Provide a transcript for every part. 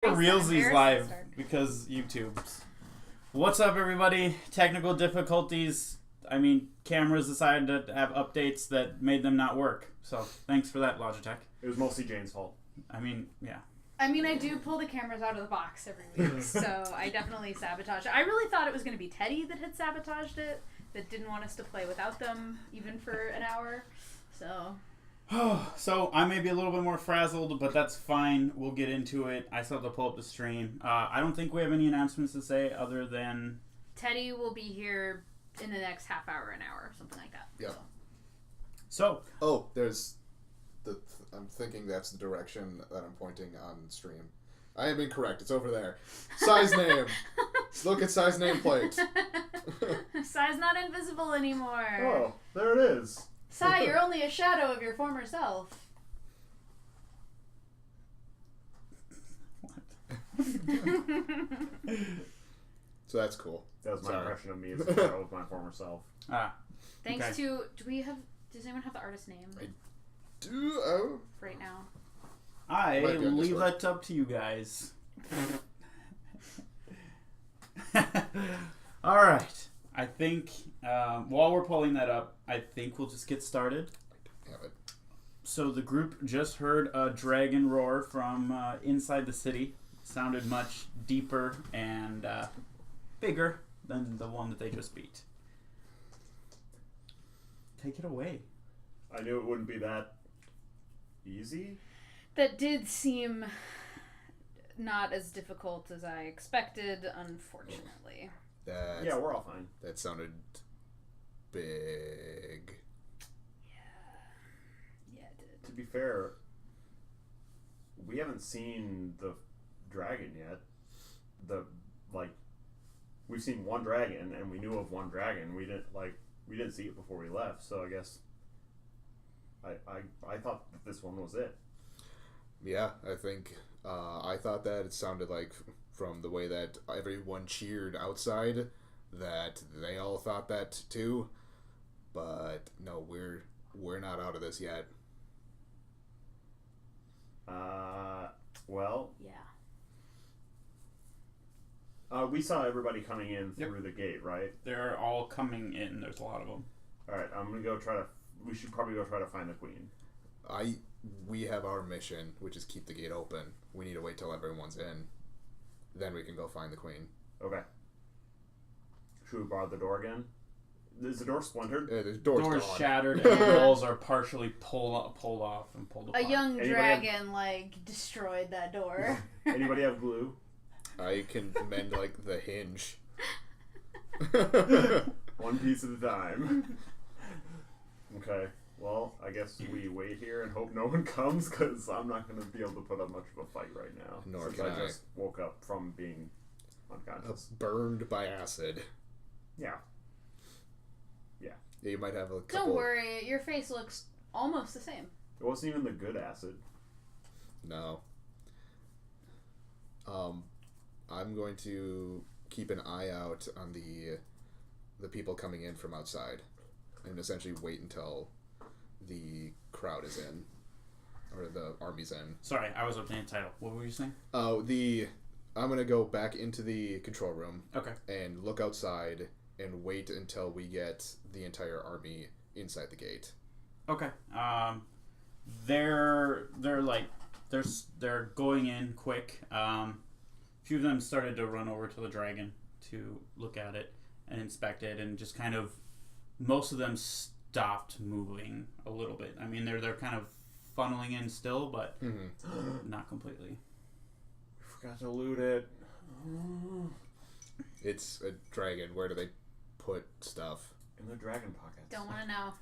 Realsies live because YouTube's. What's up, everybody? Technical difficulties. I mean, cameras decided to have updates that made them not work. So, thanks for that, Logitech. It was mostly Jane's fault. I mean, yeah. I mean, I do pull the cameras out of the box every week, so I definitely sabotage it. I really thought it was going to be Teddy that had sabotaged it, that didn't want us to play without them, even for an hour, so... So, I may be a little bit more frazzled, but that's fine. We'll get into it. I still have to pull up the stream. I don't think we have any announcements to say other than... Teddy will be here in the next half hour, an hour, something like that. Yeah. So... Oh, there's... I'm thinking that's the direction that I'm pointing on stream. I am incorrect. It's over there. Size name. Look at size nameplate. Si's not invisible anymore. Oh, there it is. Si, you're only a shadow of your former self. So that's cool. That was my impression of me as a shadow of my former self. Thanks okay. to... Does anyone have the artist name? Oh. Right now. I leave that up to you guys. Alright. I think, while we're pulling that up, I think we'll just get started. Have it. So the group just heard a dragon roar from inside the city. Sounded much deeper and bigger than the one that they just beat. Take it away. I knew it wouldn't be that easy. That did seem not as difficult as I expected, unfortunately. Yeah, we're all fine. That sounded big. Yeah, it did. To be fair, we haven't seen the dragon yet. We've seen one dragon, and we knew of one dragon. We didn't see it before we left. So I guess I thought that this one was it. Yeah, I think I thought that it sounded like from the way that everyone cheered outside that they all thought that too. But no, we're not out of this yet. Well, yeah. We saw everybody coming in through the gate, right? They're all coming in. There's a lot of them. All right, I'm gonna go we should probably go try to find the queen. We have our mission, which is keep the gate open. We need to wait till everyone's in. Then we can go find the queen. Okay. Should we bar the door again? Is the door splintered? The door's gone. Shattered and the walls are partially pulled off and pulled apart. A young dragon, destroyed that door. Anybody have glue? I can mend, the hinge. One piece at a time. Okay. Well, I guess we wait here and hope no one comes, because I'm not going to be able to put up much of a fight right now. Nor since can I. just woke up from being unconscious. Burned by acid. Yeah. Yeah, you might have a couple... Don't worry, your face looks almost the same. It wasn't even the good acid. No. I'm going to keep an eye out on the people coming in from outside, and essentially wait until the crowd is in, or the army's in. Sorry, I was obtaining the title. What were you saying? Oh, I'm going to go back into the control room. Okay. And look outside and wait until we get the entire army inside the gate. Okay. They're going in quick. A few of them started to run over to the dragon to look at it and inspect it, and just kind of, most of them stopped moving a little bit. I mean, they're kind of funneling in still, but not completely. We forgot to loot it. It's a dragon. Where do they put stuff? In the dragon pockets. Don't want to know.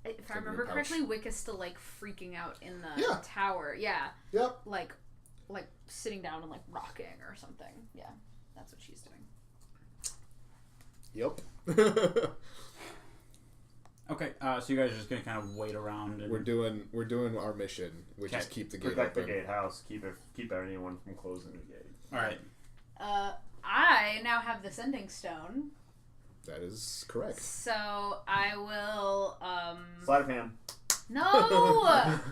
If I remember correctly, Wick is still freaking out in the tower. Yeah. Yep. Like sitting down and rocking or something. Yeah, that's what she's doing. Yep. Okay, so you guys are just gonna kind of wait around. And... We're doing our mission, which is keep the gate Protect open. the gatehouse. Keep anyone from closing the gate. All right. I now have the sending stone. That is correct. So I will. Sleight of hand. No,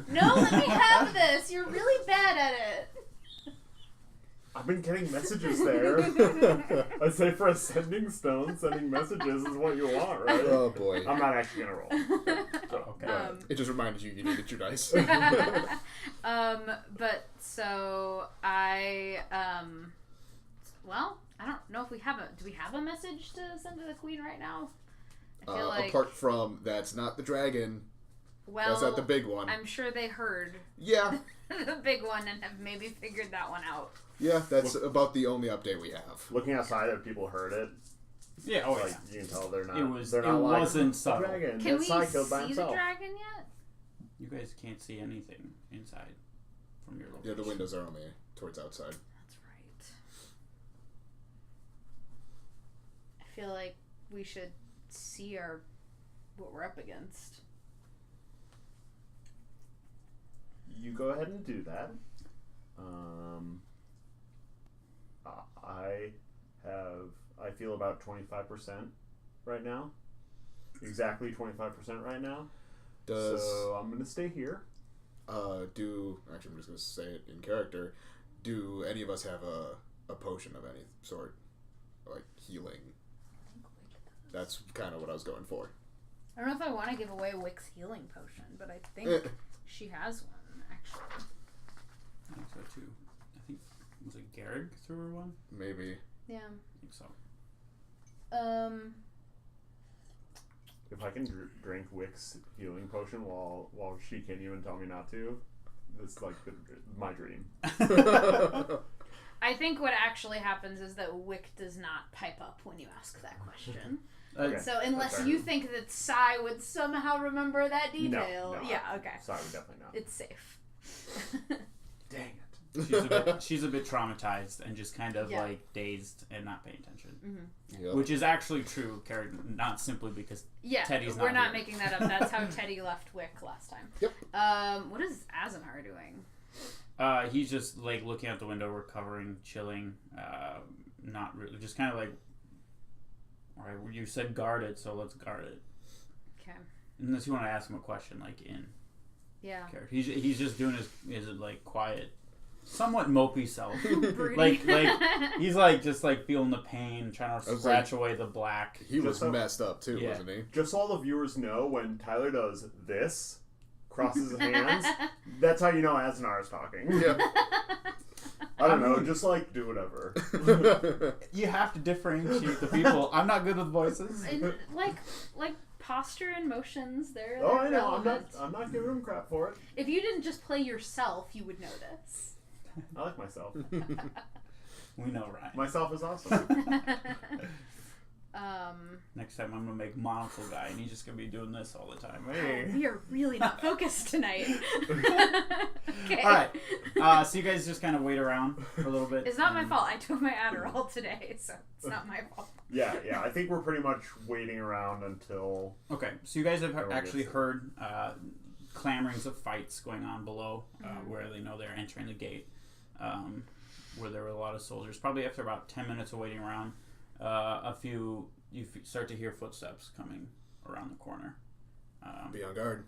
let me have this. You're really bad at it. I've been getting messages there. I say for a sending stone, sending messages is what you want, right? Oh boy. I'm not actually gonna roll. So, Okay. It just reminded you needed your dice. But so I well, I don't know if we have do we have a message to send to the queen right now? I feel like apart from that's not the dragon. well, That's not the big one. I'm sure they heard Yeah. the big one and have maybe figured that one out. Yeah, that's about the only update we have. looking outside, if people heard it, Yeah. like you can tell they're not. It was. They're It not like, wasn't "The subtle. dragon. Can That we Sai killed by see the himself." dragon yet? You guys can't see anything inside from your location. Yeah, the windows are only towards outside. That's right. I feel like we should see what we're up against. You go ahead and do that. I feel about 25% right now. Exactly 25% right now. Does So I'm gonna stay here. actually I'm just gonna say it in character. Do any of us have a potion of any sort? Like healing. That's kind of what I was going for. I don't know if I want to give away Wick's healing potion, but I think she has one, actually. I think so too. I think was it Garrick threw her one? Maybe. Yeah. I think so. If I can drink Wick's healing potion while she can even tell me not to, it's like my dream. I think what actually happens is that Wick does not pipe up when you ask that question. Okay. So unless That's you fair. think that Sai would somehow remember that detail, No, yeah, okay, Sorry, definitely not. it's safe. Dang it. She's a bit traumatized and just kind of Yeah. like dazed and not paying attention, Yep. which is actually true, Carrie. Not simply because Yeah, Teddy's we're not not here. making that up. That's how Teddy left Wick last time. Yep. What is Azanar doing? He's just like looking out the window, recovering, chilling. Not really, just kind of like. All right, well, you said guard it, so let's guard it. Okay. Unless you want to ask him a question, like in Yeah. character, he's just doing his like quiet, somewhat mopey self. Broody. like he's like just like feeling the pain, trying to was scratch away the black. He was Just so- messed up too, Yeah. wasn't he? Just so all the viewers know, when Tyler does this, crosses his hands, that's how you know Azanar is talking. Yeah. I don't know, just like do whatever. You have to differentiate the people. I'm not good with voices. And, like posture and motions, they're Oh, I know. relevant. I'm not giving him crap for it. If you didn't just play yourself, you would notice. I like myself. We know, Ryan. Myself is awesome. Next time I'm gonna make Monocle guy, and he's just gonna be doing this all the time. Hey. We are really not focused tonight. Okay. All right. So you guys just kind of wait around for a little bit. It's not my fault. I took my Adderall today, so it's not my fault. Yeah. I think we're pretty much waiting around until. Okay. So you guys have Everyone actually gets it. heard clamorings of fights going on below, where they know they're entering the gate, where there were a lot of soldiers. Probably after about 10 minutes of waiting around, you start to hear footsteps coming around the corner. Be on guard.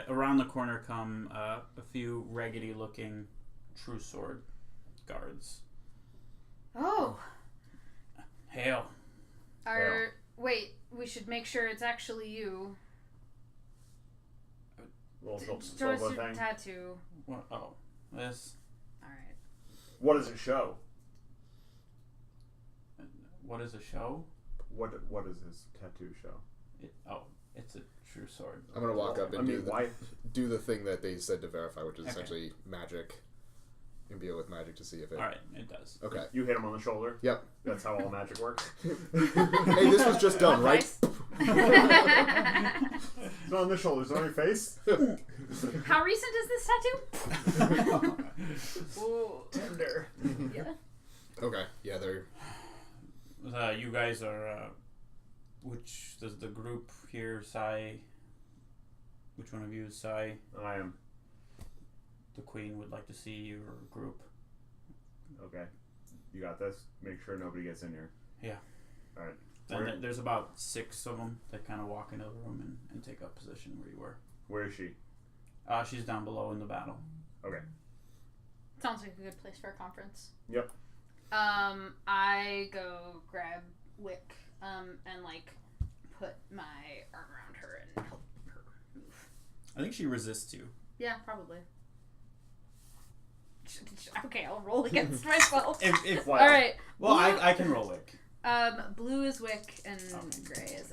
Around the corner come a few raggedy-looking true sword guards. Oh. Hail! Wait, we should make sure it's actually you. Little Show us solo your thing. tattoo. What? Oh, this. Alright. What does it show? What is a show? What does his tattoo show? It's a true sword. I'm gonna walk up and why? do the thing that they said to verify, which is Okay. essentially magic. Imbue it with magic to see if it. All right, it does. Okay. You hit him on the shoulder. Yep. That's how all magic works. Hey, this was just done, right? It's not on the shoulders, it's on your face. How recent is this tattoo? Ooh. Tender. Yeah. Okay. Yeah, they're. You guys are. Which does the group here, Sai? Which one of you is Sai? I am. The Queen would like to see your group. Okay. You got this. Make sure nobody gets in here. Yeah. All right. Then there's about 6 of them that kind of walk into the room and take up position where you were. Where is she? She's down below in the battle. Okay. Sounds like a good place for a conference. Yep. I go grab Wick, and like put my arm around her and help her move. I think she resists you. Yeah, probably. Okay, I'll roll against myself. If Wow. All right. Well, Blue, I can roll Wick. Blue is Wick and Okay. gray is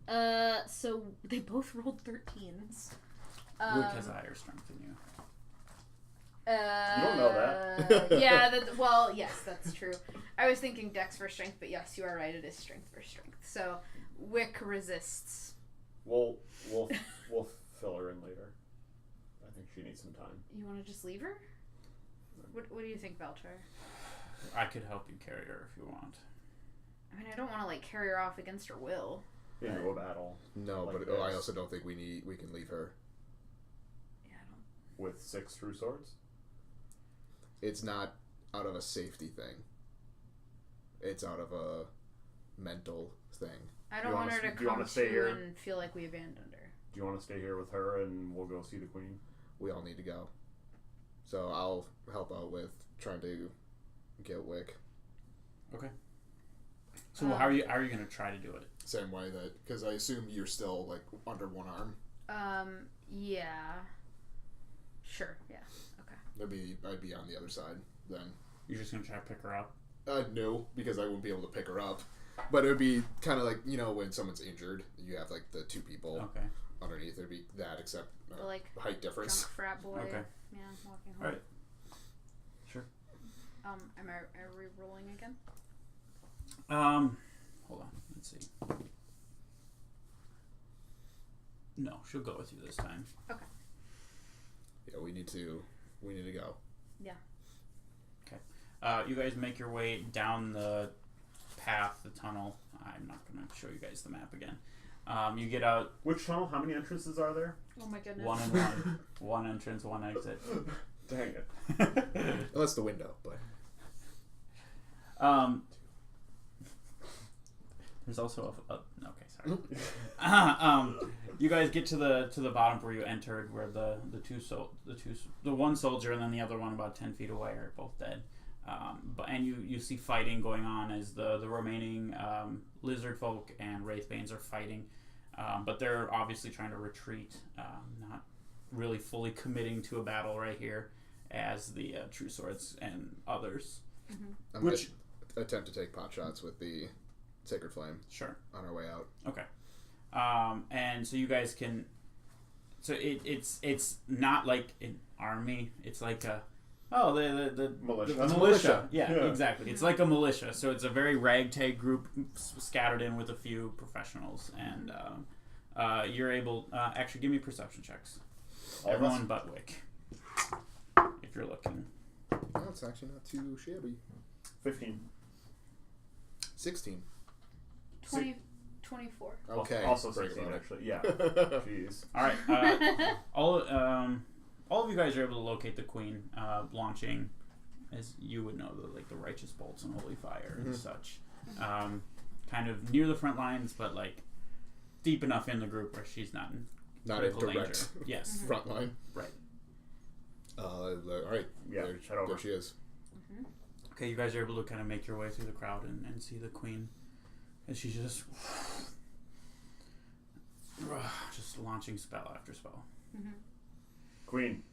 Enna. So they both rolled 13s. Wick has a higher strength than you. You don't know that. Yeah, well, yes, that's true. I was thinking dex for strength, but yes, you are right, it is strength for strength. So Wick resists. We'll fill her in later. I think she needs some time. You want to just leave her? What do you think, Belcher? I could help you carry her if you want. I mean, I don't want to like carry her off against her will. Into a battle. No, Like but this. I also don't think we can leave her. Yeah, I don't. With 6 true swords? It's not out of a safety thing. It's out of a mental thing. I don't You want wanna- her to do you come wanna stay to here? and feel like we abandoned her. Do you want to stay here with her and we'll go see the queen? We all need to go. So I'll help out with trying to get Wick. So how are you gonna try to do it? Same way that, because I assume you're still like under one arm. Yeah. Sure, yeah. Okay. I'd be on the other side then. You're just gonna try to pick her up? No, because I wouldn't be able to pick her up. But it would be kind of like, you know, when someone's injured, you have like the 2 people Okay. underneath. It'd be that, except The, like, height difference. Drunk frat boy. Okay. Yeah, walking home. Alright. Sure. Am I re-rolling again? Hold on. Let's see. No, she'll go with you this time. Okay. Yeah, we need to go. Yeah. You guys make your way down the path, the tunnel. I'm not going to show you guys the map again. You get out. Which tunnel? How many entrances are there? Oh my goodness. 1 and 1. 1 entrance, 1 exit. Dang it. Well, that's the window, but There's also okay, sorry. You guys get to the bottom where you entered, where the one soldier and then the other one about 10 feet away are both dead. And you see fighting going on as the remaining lizard folk and wraithbanes are fighting, but they're obviously trying to retreat, not really fully committing to a battle right here as the true swords and others. Mm-hmm. I'm going to attempt to take pot shots with the Sacred Flame. Sure. On our way out. Okay. And so you guys can. So it's not like an army. It's like the Militia. the militia. Yeah, exactly. It's like a militia. So it's a very ragtag group scattered in with a few professionals, and you're able. Actually, give me perception checks. Everyone but Wick, if you're looking. Oh, it's actually not too shabby. 15. 16. 24. Okay. Also Brag 16, about it. actually. Yeah. Jeez. All right. All of you guys are able to locate the queen, launching, as you would know, the righteous bolts and holy fire and such. Kind of near the front lines, but like deep enough in the group where she's not in direct danger. Yes. front line. Right. All right. Yeah, head over. There she is. Okay, you guys are able to kind of make your way through the crowd and see the queen as she's just launching spell after spell. Queen.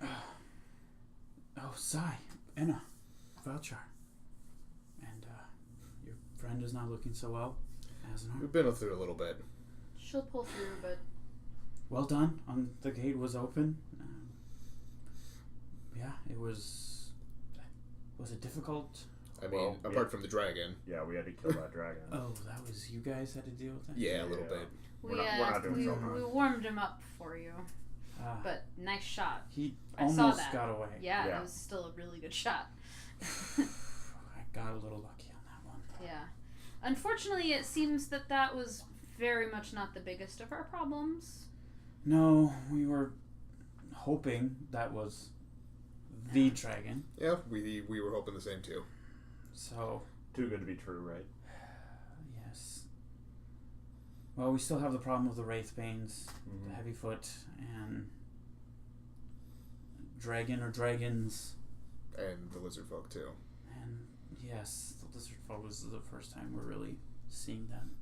Oh, Sai, Enna, Valchar. And your friend is not looking so well, hasn't her? We've been through a little bit. She'll pull through, but Well done. The gate was open. Yeah, it was. Was it difficult? I mean, apart from the dragon. Yeah, we had to kill that dragon. Oh, that was you guys had to deal with that? Yeah, a little bit. We're not doing so hard. we warmed him up for you. But nice shot. He I saw almost that. got away. Yeah, Yeah. it was still a really good shot. I got a little lucky on that one. Yeah. Unfortunately, it seems that was very much not the biggest of our problems. No, we were hoping that was the dragon. Yeah, we were hoping the same too. So, Too good to be true, right? yes. Well, we still have the problem of the Wraithbanes, Mhm. the Heavyfoot, and dragon or dragons. And the lizard folk too. And yes, the lizard folk was the first time we're really seeing them.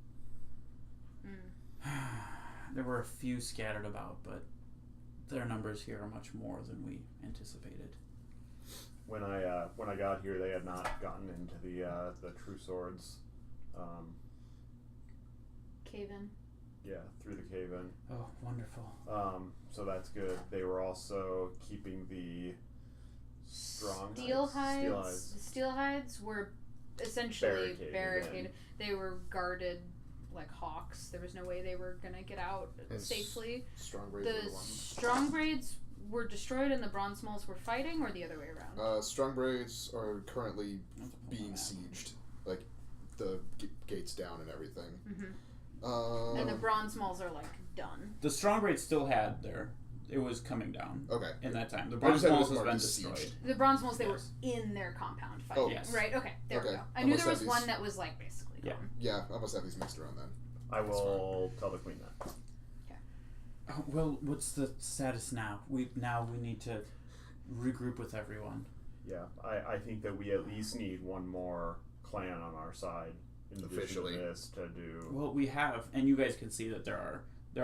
There were a few scattered about, but their numbers here are much more than we anticipated. When I got here, they had not gotten into the True Swords. Cave-in. Yeah, through the cave-in. Oh, wonderful. So that's good. They were also keeping the Steel hides. The steel hides were essentially barricaded. They were guarded like hawks. There was no way they were gonna get out safely. Strong braids were The the ones. strong braids were destroyed and the bronze smalls were fighting, or the other way around? Strong braids are currently being sieged. Like, the gates down and everything. Mm-hmm. And the bronze smalls are like done. The strong raid still had their. It was coming down. Okay. In that time, the I bronze just had walls this has been marked as destroyed. sieged. The bronze smalls, they Yes. were in their compound fighting. Oh. Yes. Right, okay, there we Okay. go. I I knew must there was have one these- that was like basically Yeah. gone. Yeah, I must have these mixed around then. I will tell the queen that. Oh, well, what's the status now? We need to regroup with everyone. Yeah, I think that we at least need one more clan on our side in addition Officially. to this to do. Well, we have, and you guys can see that there are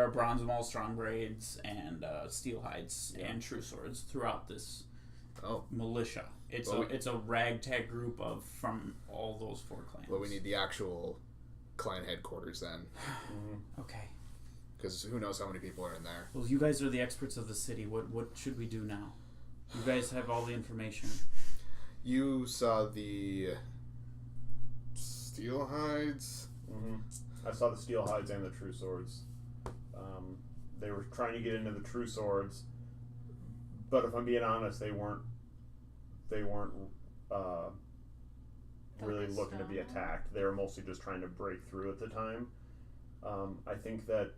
bronze maul, strong braids, and steel hides and true swords throughout this militia. It's a ragtag group from all those 4 clans. Well, we need the actual clan headquarters then. Okay. Because who knows how many people are in there. Well, you guys are the experts of the city. What should we do now? You guys have all the information. You saw the steel hides. I saw the steel hides and the true swords. They were trying to get into the true swords, but if I'm being honest, they weren't really looking to be attacked. They were mostly just trying to break through at the time. I think that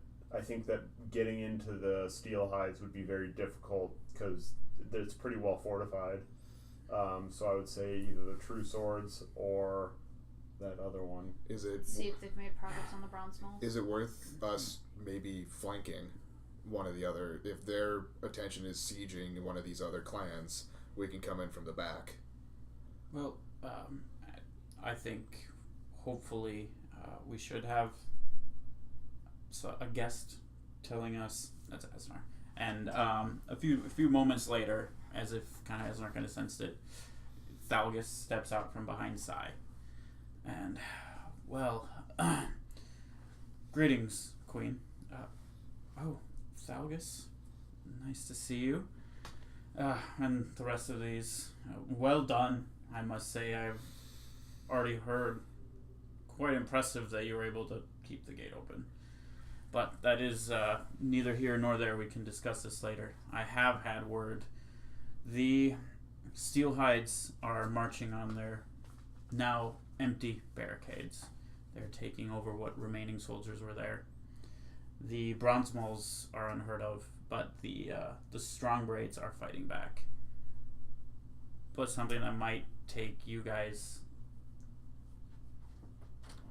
getting into the steel hides would be very difficult because it's pretty well fortified. So I would say either the true swords or that other one. Is it? See if they've made progress on the bronze smalls. Is it worth us maybe flanking one of the other? If their attention is sieging one of these other clans, we can come in from the back. Well, I think hopefully we should have a guest telling us that's Asnar. And a few moments later, as if kind of Asnar kind of sensed it, Thalgus steps out from behind Sai. And, well, greetings, Queen. Thalgus, nice to see you. And the rest of these, well done, I must say. I've already heard. Quite impressive that you were able to keep the gate open. But that is neither here nor there. We can discuss this later. I have had word. The steel hides are marching on their now empty barricades. They're taking over what remaining soldiers were there. The bronze mauls are unheard of, but the strong braids are fighting back. But something that might take you guys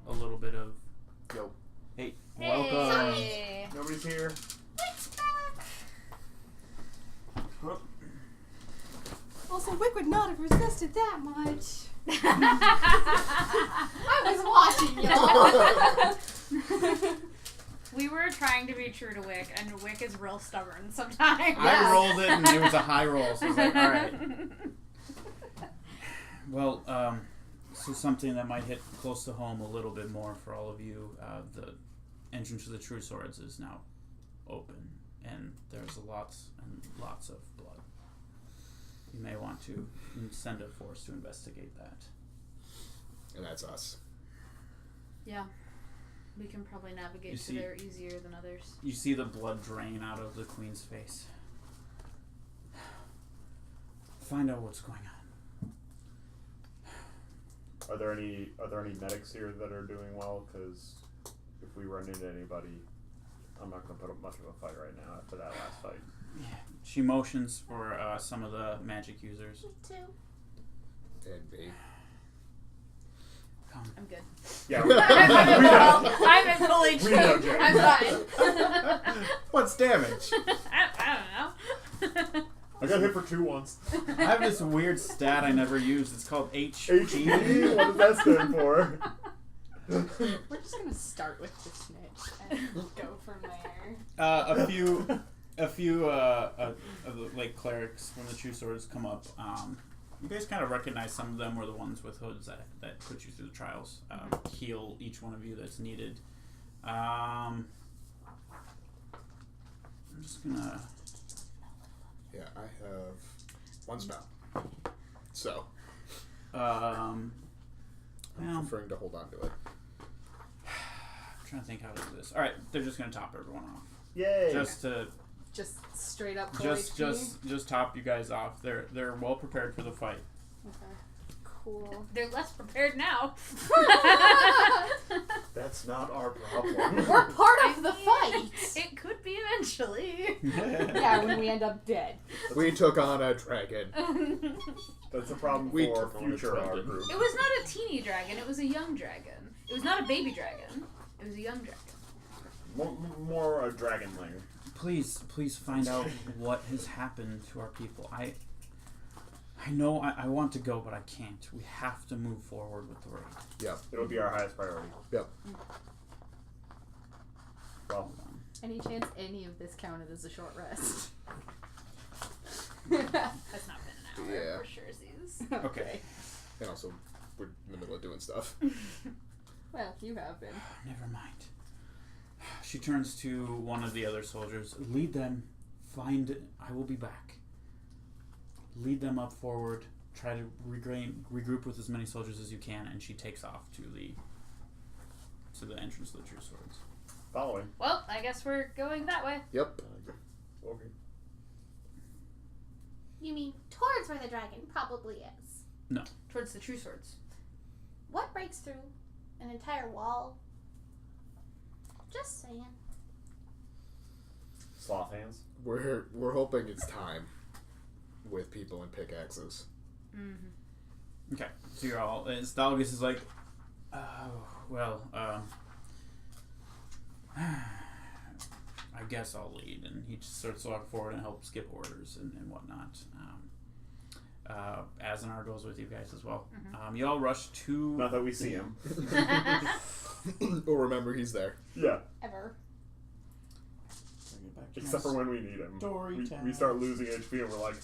a little bit of... Yo. Hey, welcome. Hey. Nobody's here. Also, Wick would not have resisted that much. I was watching y'all. We were trying to be true to Wick, and Wick is real stubborn sometimes. I rolled it, and it was a high roll, so I was like, alright. Well, so something that might hit close to home a little bit more for all of you, the entrance to the True Swords is now open, and there's lots and lots of blood. You may want to send a force to investigate that. And that's us. Yeah. We can probably navigate to there easier than others. You see the blood drain out of the Queen's face. Find out what's going on. Are there any medics here that are doing well? Because if we run into anybody, I'm not going to put up much of a fight right now after that last fight. She motions for some of the magic users. Me too. And me. Come. I'm good. Yeah. I'm in fully We know, trained. Jay. I'm fine. What's damage? I don't know. I got hit for 2 once. I have this weird stat I never used. It's called HP. HP? What does that stand for? We're just gonna start with the snitch and go from there. A few of the, like, clerics from the True Swords come up. You guys kind of recognize some of them were the ones with hoods that put you through the trials. Heal each one of you that's needed. I'm just gonna. Yeah, I have 1 spell. So, Well, I'm preferring to hold on to it. I'm trying to think how to do this. All right, they're just gonna top everyone off. Yay! Just straight up full HP? just top you guys off. They're well prepared for the fight. Okay. Cool. They're less prepared now. That's not our problem. We're part of the fight! It could be eventually. Yeah, when we end up dead. We took on a dragon. That's a problem We for took on a future our dragon. group. It was not a teeny dragon, it was a young dragon. It was not a baby dragon. It was a young dragon. More a dragonling. Please find out what has happened to our people. I know I want to go, but I can't. We have to move forward with the raid. Yep. It'll be our highest priority. Yep. Well, Any chance any of this counted as a short rest? That's not been an hour Yeah. for sure, Z's. Okay. And also, we're in the middle of doing stuff. Well, you have been. Never mind. She turns to one of the other soldiers. Lead them. I will be back. Lead them up forward. Try to regroup with as many soldiers as you can, and she takes off to the entrance of the True Swords. following. Well, I guess we're going that way. Yep. Okay. You mean towards where the dragon probably is? No. Towards the True Swords. What breaks through an entire wall? Just saying. Sloth hands. We're hoping it's time with people and pickaxes. Mm-hmm. Okay, so you're all. Stalgus is like, well, I guess I'll lead, and he just starts to walk forward and help skip orders and whatnot. Azanar goes with you guys as well. Mm-hmm. You all rush to. Not that we see him. Or remember he's there. Yeah. Ever. Except for when we need him. Story We time. start losing HP and we're like,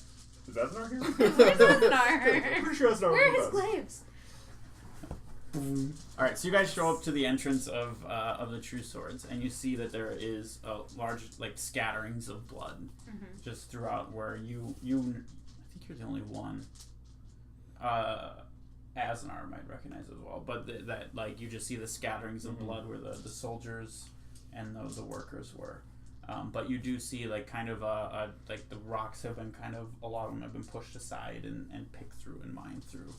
is Aznar here? Where's Azanar? I'm pretty sure Aznar Where are was his with us. glaives? All right, so you guys show up to the entrance of the True Swords, and you see that there is a large, like, scatterings of blood just throughout. Where you, I think you're the only one. Azanar might recognize as well, but that like you just see the scatterings of blood where the soldiers and the workers were. But you do see like kind of like the rocks have been kind of, a lot of them have been pushed aside and picked through and mined through.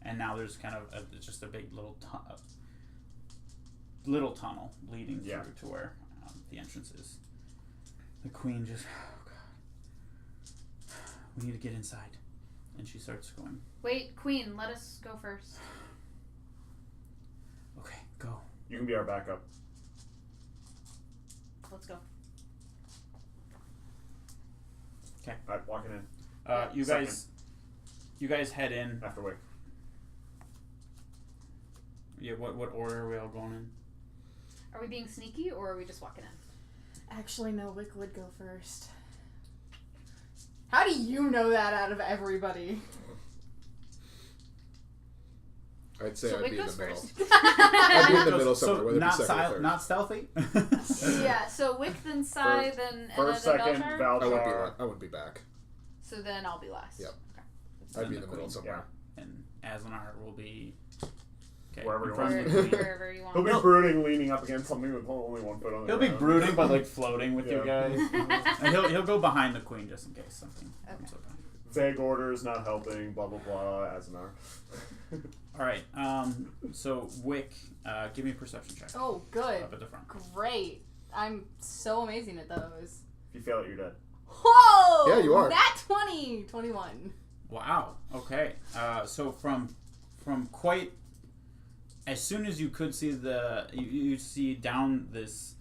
And now there's kind of just a big little tunnel leading through to where the entrance is. The queen just, oh god, we need to get inside. And she starts going, Wait, Queen, let us go first. okay, go. You can be our backup. Let's go. Alright, walking in. You Second. guys head in. After Wick. Yeah, what order are we all going in? Are we being sneaky or are we just walking in? Actually, no, Wick would go first. How do you know that out of everybody? I'd say So I'd Wick be in the goes middle. first. I'd be in the middle somewhere, whether it be not second or third. not stealthy. Yeah, so Wick, then Sai, then First, then second, Belchar. I wouldn't be back. So then I'll be last. Yep. Okay. I'd be in the the middle queen. somewhere. And Azanar will be Wherever in he front of wants the to queen. Wherever you want. He'll be brooding, leaning up against something with only one foot on the He'll be ground. brooding, but like floating with you Yeah. guys. And he'll go behind the queen just in case something comes up. Vague orders, not helping, blah blah blah, Azanar. All right. So Wick, give me a perception check. Oh, good. Up at the front. Great. I'm so amazing at those. If you fail it, you're dead. Whoa! Yeah, you are. Nat 20! 21. Wow. Okay. So from quite as soon as you could see you see down this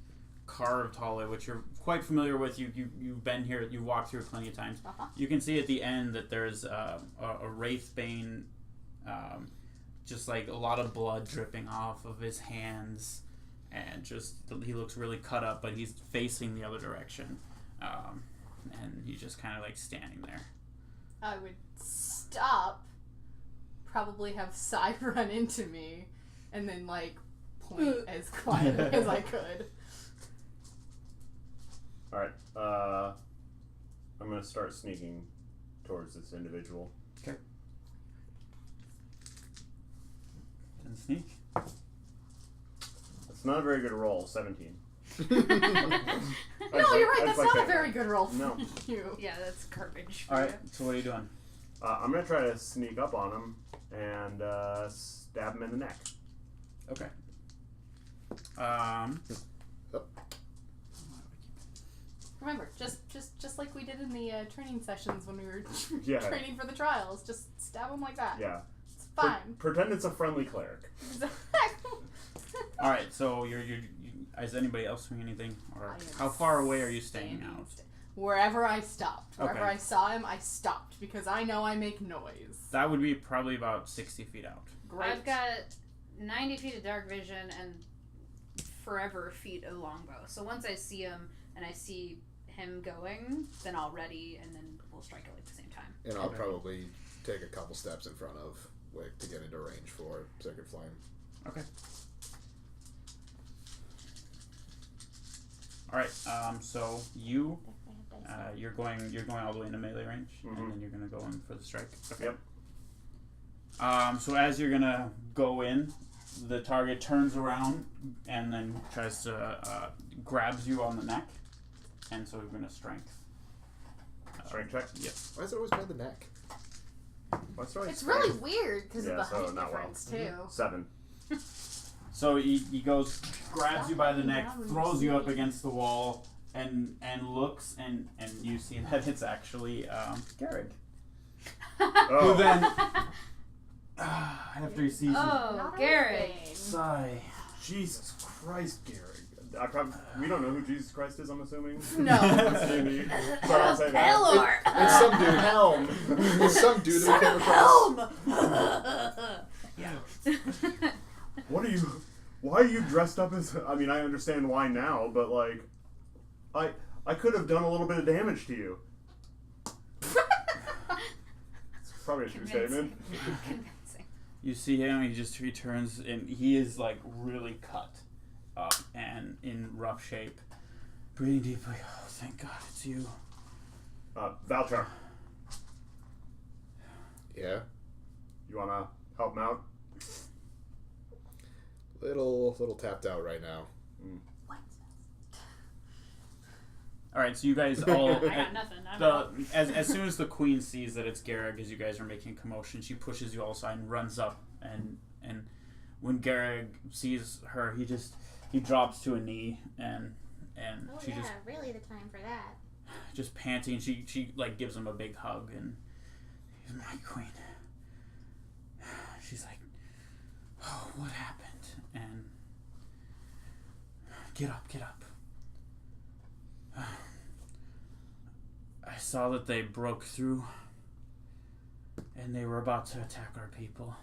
carved hallway, which you're quite familiar with. You've been here. You walked through it plenty of times. You can see at the end that there's a wraithbane, just like a lot of blood dripping off of his hands, and just he looks really cut up, but he's facing the other direction, and he's just kind of like standing there. I would stop, probably have Sai run into me, and then like point as quietly as I could. Alright, I'm gonna start sneaking towards this individual. Okay. And sneak. It's not a very good roll, 17. No, you're right, that's not a very good roll for No. you. Yeah, that's garbage for Alright, you. so what are you doing? I'm gonna try to sneak up on him and stab him in the neck. Okay. Remember, just like we did in the training sessions when we were Yeah. training for the trials, just stab him like that. Yeah. It's fine. Pretend it's a friendly cleric. Alright, so you're is anybody else doing anything? Or I am how far away are you staying out? Wherever I stopped. Wherever Okay. I saw him, I stopped because I know I make noise. That would be probably about 60 feet out. Great. I've got 90 feet of dark vision and forever feet of longbow. So once I see him and I see him going, then I'll ready and then we'll strike it at the same time. And I'll Okay. probably take a couple steps in front of Wick to get into range for Sacred Flame. Okay. Alright, so you're going all the way into melee range, and then you're gonna go in for the strike. Okay. Yep. So as you're gonna go in, the target turns around and then tries to grabs you on the neck, and so we're gonna strength. Strength check? Yep. Why is it always by the neck? What's the right It's really weird because Yeah, of the so height not well. difference too. 7. So he goes, grabs you by the neck, throws you up against the wall, and looks, and you see that it's actually Garrick. Oh. Who then, after he sees you, Oh, Garrett. sigh. Jesus Christ, Gary. We don't know who Jesus Christ is, I'm assuming. No. Maybe. But I'll say that. Pelor. It's some dude. Helm. It's some dude that we came across. Yeah. What are you? Why are you dressed up as? I mean, I understand why now, but like, I could have done a little bit of damage to you. It's probably a true statement. Convincing. You see him, he just returns, and he is like really cut up and in rough shape. Breathing deeply. Oh, thank God it's you. Valchar, Yeah. you wanna help him out? Little tapped out right now. What? All right, so you guys all. I got nothing. I'm out. As soon as the queen sees that it's Garrick, as you guys are making commotion, she pushes you all aside and runs up, and when Garrick sees her, he drops to a knee and Oh she yeah, really the time for that. just panting. She like gives him a big hug and he's my queen. She's like, oh, what happened? And get up. I saw that they broke through and they were about to attack our people.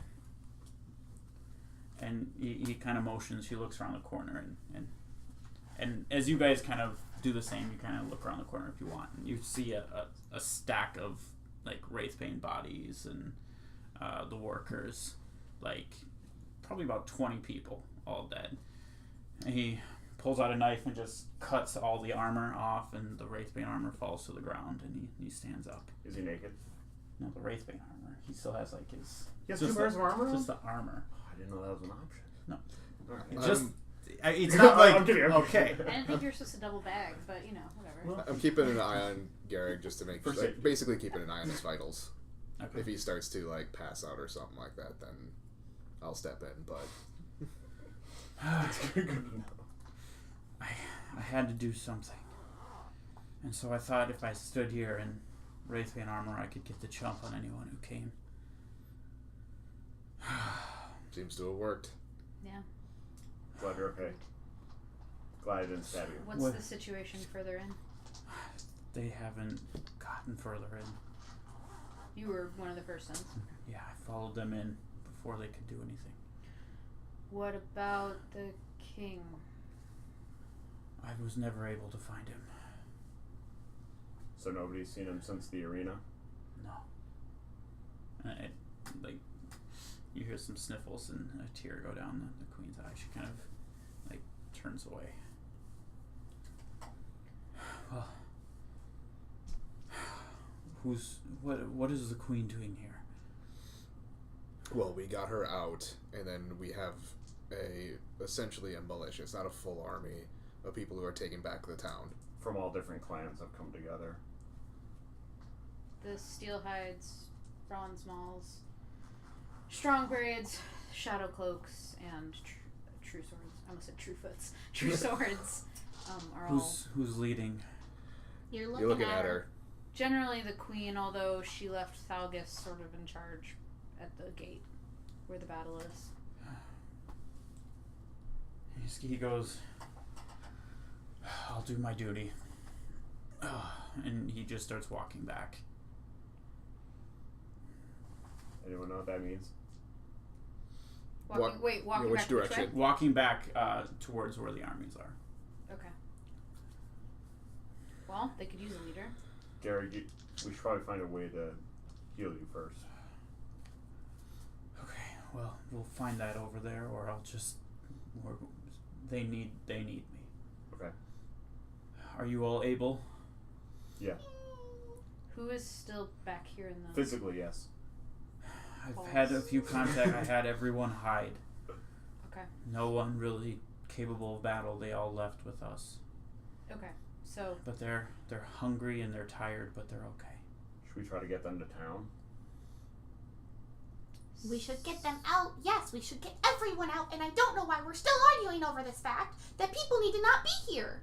And he kind of motions. She looks around the corner and as you guys kind of do the same, you kind of look around the corner if you want, and you see a stack of like wraithbane bodies and the workers, like probably about 20 people, all dead. And he pulls out a knife and just cuts all the armor off, and the wraithbane armor falls to the ground, and he stands up. Is he naked? No, the wraithbane armor. He still has like his. He has just 2 pairs of armor. Just the armor. Oh, I didn't know that was an option. No. All right. It's just. It's not like I'm kidding. okay. I didn't think you were supposed to double bag, but you know, whatever. I'm keeping an eye on Garrick just to make For like, safety. basically keeping an eye on his vitals. Okay. If he starts to like pass out or something like that, then I'll step in. But It's very good to know. I had to do something. And so I thought if I stood here in Wraithbane armor, I could get the jump on anyone who came. Seems to have worked. Yeah. Glad you're okay. Glad I didn't stab you. What's What? the situation further in? They haven't gotten further in. You were one of the first ones. Yeah, I followed them in before they could do anything. What about the king? I was never able to find him. So nobody's seen him since the arena? No. And like, you hear some sniffles and a tear go down the queen's eye. She kind of, like, turns away. Well, what is the queen doing here? Well, we got her out, and then we have essentially a militia. It's not a full army of people who are taking back the town. From all different clans have come together. The Steelhides, Bronze Mauls, Strong Braids, Shadow Cloaks, and True Swords. I almost said True Foots. True Swords are all... Who's leading? You're You're looking at her. Generally the queen, although she left Thalgus sort of in charge at the gate where the battle is. He goes, I'll do my duty. And he just starts walking back. Anyone know what that means? Walking which back which direction? way? Walking back towards where the armies are. Okay. Well, they could use a leader. Gary, we should probably find a way to heal you first. Okay, well, we'll find that over there, or I'll just... They need me. Okay. Are you all able? Yeah. Who is still back here in the... Physically, yes. I've had a few contacts. I had everyone hide. Okay. No one really capable of battle. They all left with us. Okay. So... But they're hungry and they're tired, but they're okay. Should we try to get them to town? We should get them out. Yes, we should get everyone out. And I don't know why we're still arguing over this fact that people need to not be here.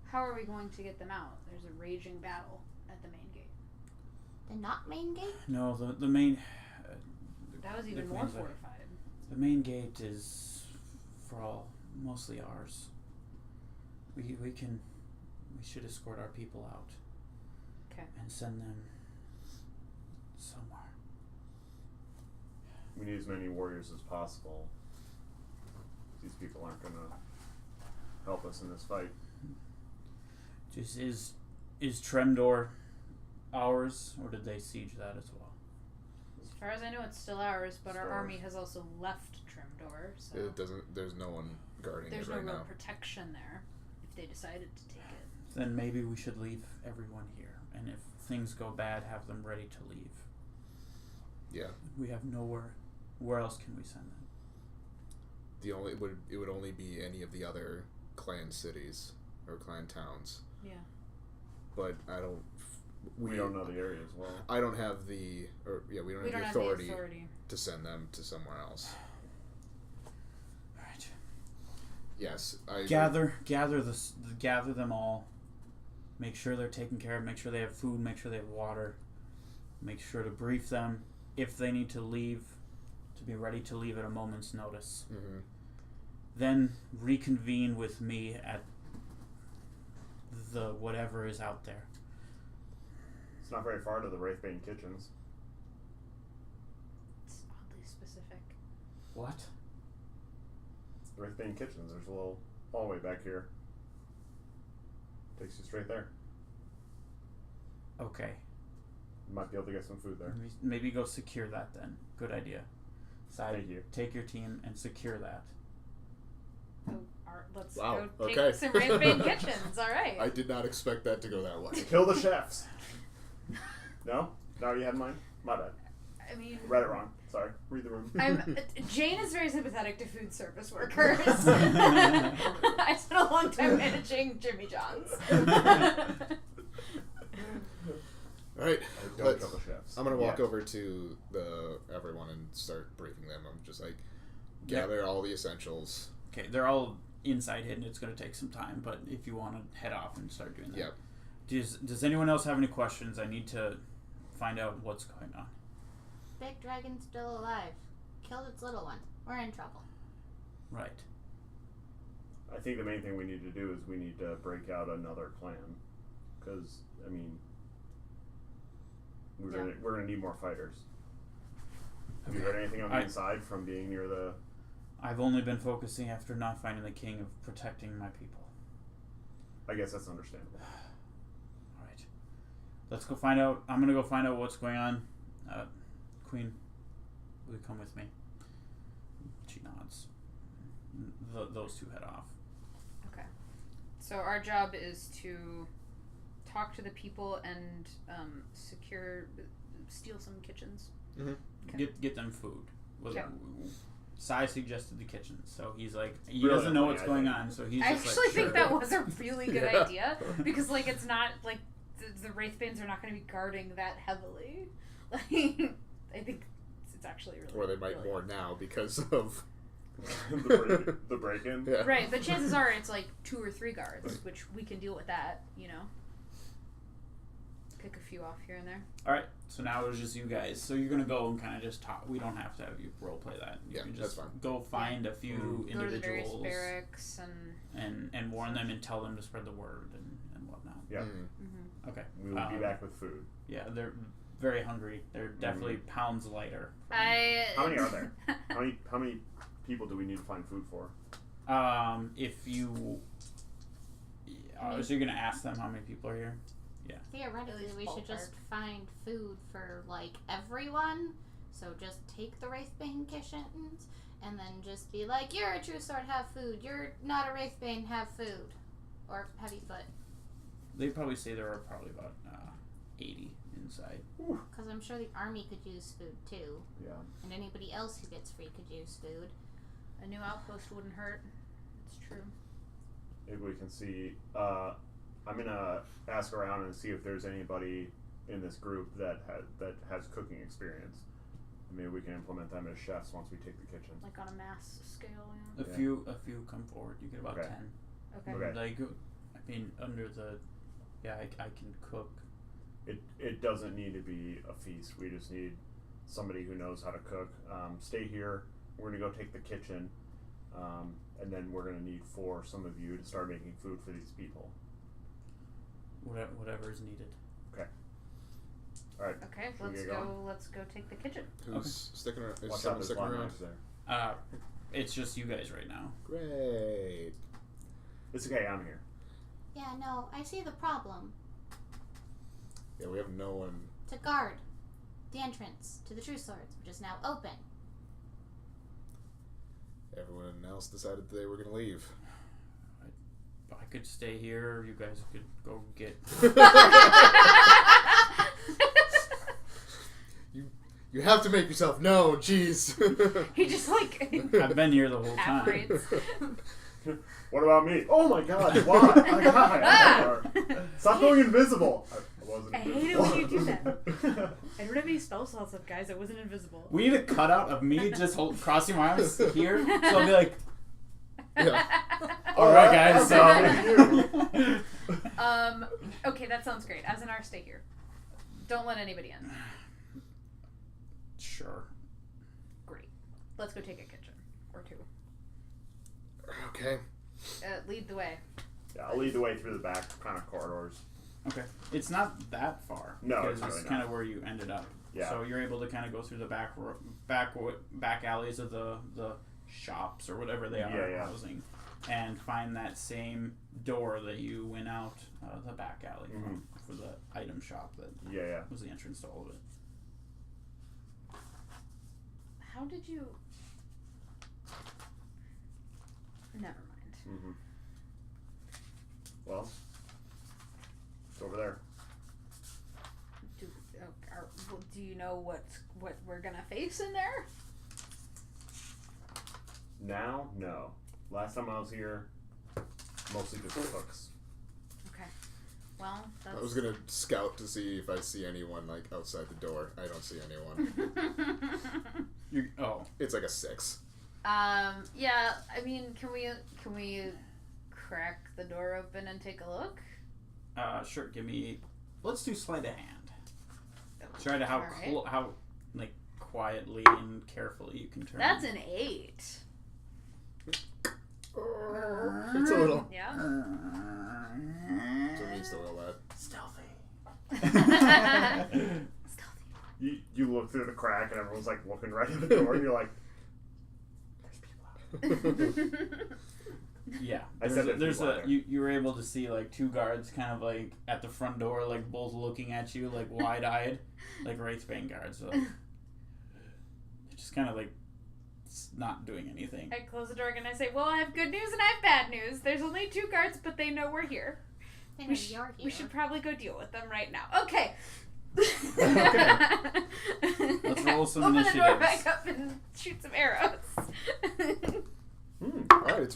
How are we going to get them out? There's a raging battle at the main gate. The not main gate? No, the main... That was the even more queen's like- fortified. The main gate is for all, mostly ours. We should escort our people out. Okay. And send them somewhere. We need as many warriors as possible. These people aren't going to help us in this fight. Just is Tremdor ours, or did they siege that as well? As far as I know, it's still ours, but our Still army ours. has also left Tremdor, so It doesn't. There's no one guarding there's it no right real now. protection there if they decided to take it. Then maybe we should leave everyone here, and if things go bad, have them ready to leave. Yeah. We have nowhere. Where else can we send them? It would only be any of the other clan cities or clan towns. Yeah. But I don't. We don't know the area as well. I don't have the. We don't We have don't the have authority the authority. to send them to somewhere else. All right. Yes, I Gather them all. Make sure they're taken care of. Make sure they have food. Make sure they have water. Make sure to brief them if they need to leave, to be ready to leave at a moment's notice. Mm-hmm. Then reconvene with me at the whatever is out there. It's not very far to the Wraithbane Kitchens. It's oddly specific. What? Wraithbane Kitchens, there's a little hallway back here. Takes you straight there. Okay. You might be able to get some food there. Maybe go secure that then. Good idea. Thank you. Take your team and secure that. So let's Wow, go take okay. some Wraithbane Kitchens. All right. I did not expect that to go that way. Kill the chefs! No? No, you had mine? My bad. I mean, Read it wrong. Sorry. Read the room. Jane is very sympathetic to food service workers. I spent a long time managing Jimmy John's. All right, Don't kill the chefs. I'm gonna walk Yeah. over to everyone and start briefing them. I'm just like, gather all the essentials. Okay, they're all inside hidden. It's going to take some time, but if you want to head off and start doing that. Yep. Does anyone else have any questions? I need to find out what's going on. Big dragon's still alive. Killed its little one. We're in trouble. Right. I think the main thing we need to do is we need to break out another clan, because I mean, we're gonna need more fighters. Have you heard anything on the inside from being near the? I've only been focusing after not finding the king of protecting my people. I guess that's understandable. All right. Let's go find out. I'm gonna go find out what's going on. Queen, will you come with me? She nods. Those two head off. Okay. So our job is to talk to the people and steal some kitchens. Mm-hmm. Okay. Get them food. Yeah. Sai suggested the kitchen, so he's like, he doesn't know what's going on, so he's I just actually like, think sure. that was a really good idea, because like it's not like the Wraithbanes are not going to be guarding that heavily. Like, I think it's actually really. Or they might really more good. now because of the break-in. Yeah. Right, but chances are it's like 2 or 3 guards, which we can deal with that, you know. Pick a few off here and there. Alright, so now it's just you guys. So you're gonna go and kind of just talk. We don't have to have you roleplay that. You can just that's fine. go find a few Go to the various individuals barracks and warn them and tell them to spread the word and whatnot. Yeah. Mm-hmm. Okay. We will be back with food. Yeah, they're very hungry. They're definitely pounds lighter. How many are there? How many people do we need to find food for? If you... so you're gonna ask them how many people are here? Yeah. Theoretically, we should ballpark. just find food for, like, everyone. So just take the Wraithbane kitchens, and then just be like, you're a true sword, have food. You're not a Wraithbane, have food. Or heavy foot. They'd probably say there are probably about 80 inside. Because I'm sure the army could use food, too. Yeah. And anybody else who gets free could use food. A new outpost wouldn't hurt. It's true. If we can see, I'm gonna ask around and see if there's anybody in this group that has cooking experience. Maybe we can implement them as chefs once we take the kitchen. Like on a mass scale, A few come forward. You get about 10. Okay. Okay. Like, I mean, under the... Yeah, I can cook. It doesn't need to be a feast. We just need somebody who knows how to cook. Stay here. We're gonna go take the kitchen, and then we're gonna need some of you to start making food for these people. Whatever is needed. Okay. All right. Okay, Should we let's get go. going? Let's go take the kitchen. Who's sticking around? Is Watch out, someone there's sticking blind around? knives there. It's just you guys right now. Great. It's okay. I'm here. Yeah, no, I see the problem. Yeah, we have no one. To guard the entrance to the True Swords, which is now open. Everyone else decided they were going to leave. I could stay here. You guys could go get... You have to make yourself known, jeez. He just like I've been here the whole time. apparates. What about me? Oh my God! Why? My God! Stop going invisible. I wasn't I hate it invisible. when you do that. I don't have any spell slots up, guys. I wasn't invisible. We need a cutout of me just crossing my arms here, so I'll be like... Yeah. Alright, guys, so... Okay, that sounds great. Azanar, stay here. Don't let anybody in. Sure. Great. Let's go take a kitchen. Or 2. Okay. Lead the way. Yeah, I'll lead the way through the back kind of corridors. Okay. It's not that far. No, because it's really kind not. of where you ended up. Yeah. So you're able to kind of go through the back alleys of the shops or whatever they are housing, and find that same door that you went out the back alley from for the item shop that was the entrance to all of it. How did you... Never mind. Mm-hmm. Well, it's over there. Do you know what we're gonna face in there? Now, no. Last time I was here, mostly just cooks. Okay. Well, that's... I was gonna scout to see if I see anyone like outside the door. I don't see anyone. It's like a 6. Yeah. I mean, can we crack the door open and take a look? Sure. Give me. Let's do sleight of hand. Try to Alright. how like quietly and carefully you can turn. That's an 8. It's a little. Yeah. So it means to roll that. stealthy. You look through the crack and everyone's like looking right at the door and you're like, there's people out there. Yeah, I said there's you were able to see like 2 guards kind of like at the front door, like both looking at you like wide-eyed, like Wraithbane guards. So, like, they're just kind of like not doing anything. I close the door and I say, well, I have good news and I have bad news. There's only 2 guards, but they know we're here. They know We you're here. should probably go deal with them right now. Okay. Let's roll some Open initiatives. the door back up and shoot some arrows. Alright, it's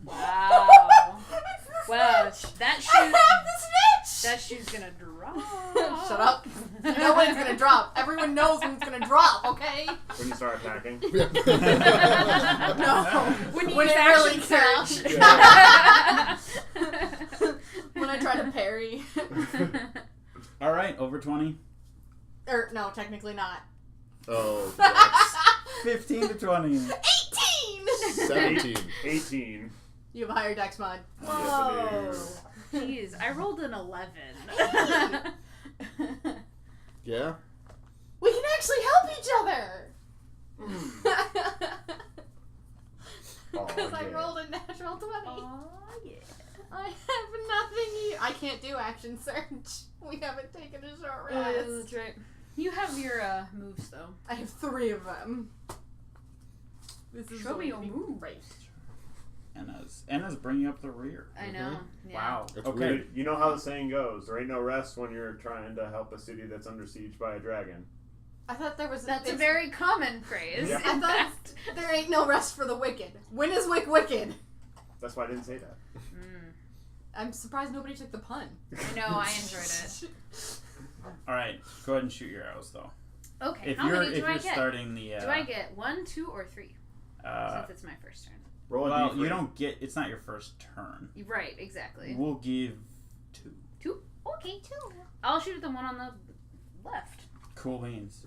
Wow. Well, that shoe's gonna drop. Shut up. You know when it's gonna drop. Everyone knows when it's gonna drop, okay? When you start attacking. No. When you When use it action really search. counts. When I try to parry. All right, over 20. Or, no, technically not. oh, that's 15 to 20. 18! 17. 18. You have a higher dex mod. Whoa. Jeez, I rolled an 11. Yeah? We can actually help each other! Because I rolled a natural 20. Oh, yeah. I have nothing. I can't do action search. We haven't taken a short rest. That's right. You have your moves, though. I have 3 of them. This is Show me going your to be move. great. Anna's bringing up the rear. I know. Yeah. Wow. That's Okay. weird. You know how the saying goes, there ain't no rest when you're trying to help a city that's under siege by a dragon. I thought there was That's a very common phrase. Yeah. I In thought fact. there ain't no rest for the wicked. When is wicked? That's why I didn't say that. I'm surprised nobody took the pun. I know. I enjoyed it. All right. Go ahead and shoot your arrows, though. Okay. If How you're many do I get? starting the. Do I get 1, 2, or 3? Uh, Since it's my first turn. Roll a well, D3. you don't get. It's not your first turn. Right. Exactly. We'll give 2. 2. Okay. 2. I'll shoot at the one on the left. Cool beans.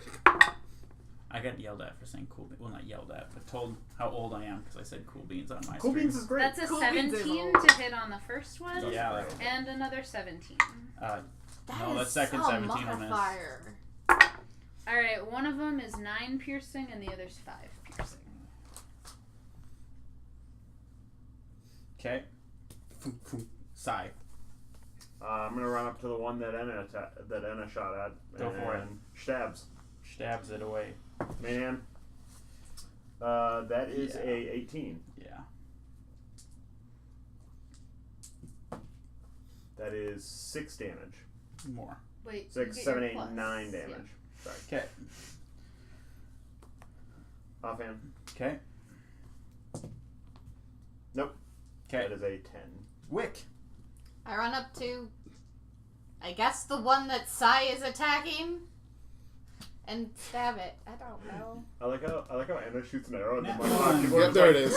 I got yelled at for saying cool beans. Well, not yelled at, but told how old I am because I said cool beans on my Cool stream. beans is great. That's a Cool beans is 17 old. to hit on the first one, Yeah. Right. and another 17. No, that second 17 will miss. fire. Alright, one of them is 9 piercing, and the other's 5 piercing. Okay. Sigh. I'm gonna run up to the one that Enna shot at. Go for it. Stabs. Stabs it away. Man. That is Yeah. a 18. Yeah. That is 6 damage. More. Wait, 6, you get 7, your 8, plus. 9 damage. Sorry. Okay. Offhand. Okay. Nope. Okay. That is a 10. Wick. I run up to, I guess the one that Sai is attacking, and stab it. I don't know. I like how Anna shoots an arrow and then Net my one. keyboard Yeah, is there like, it is.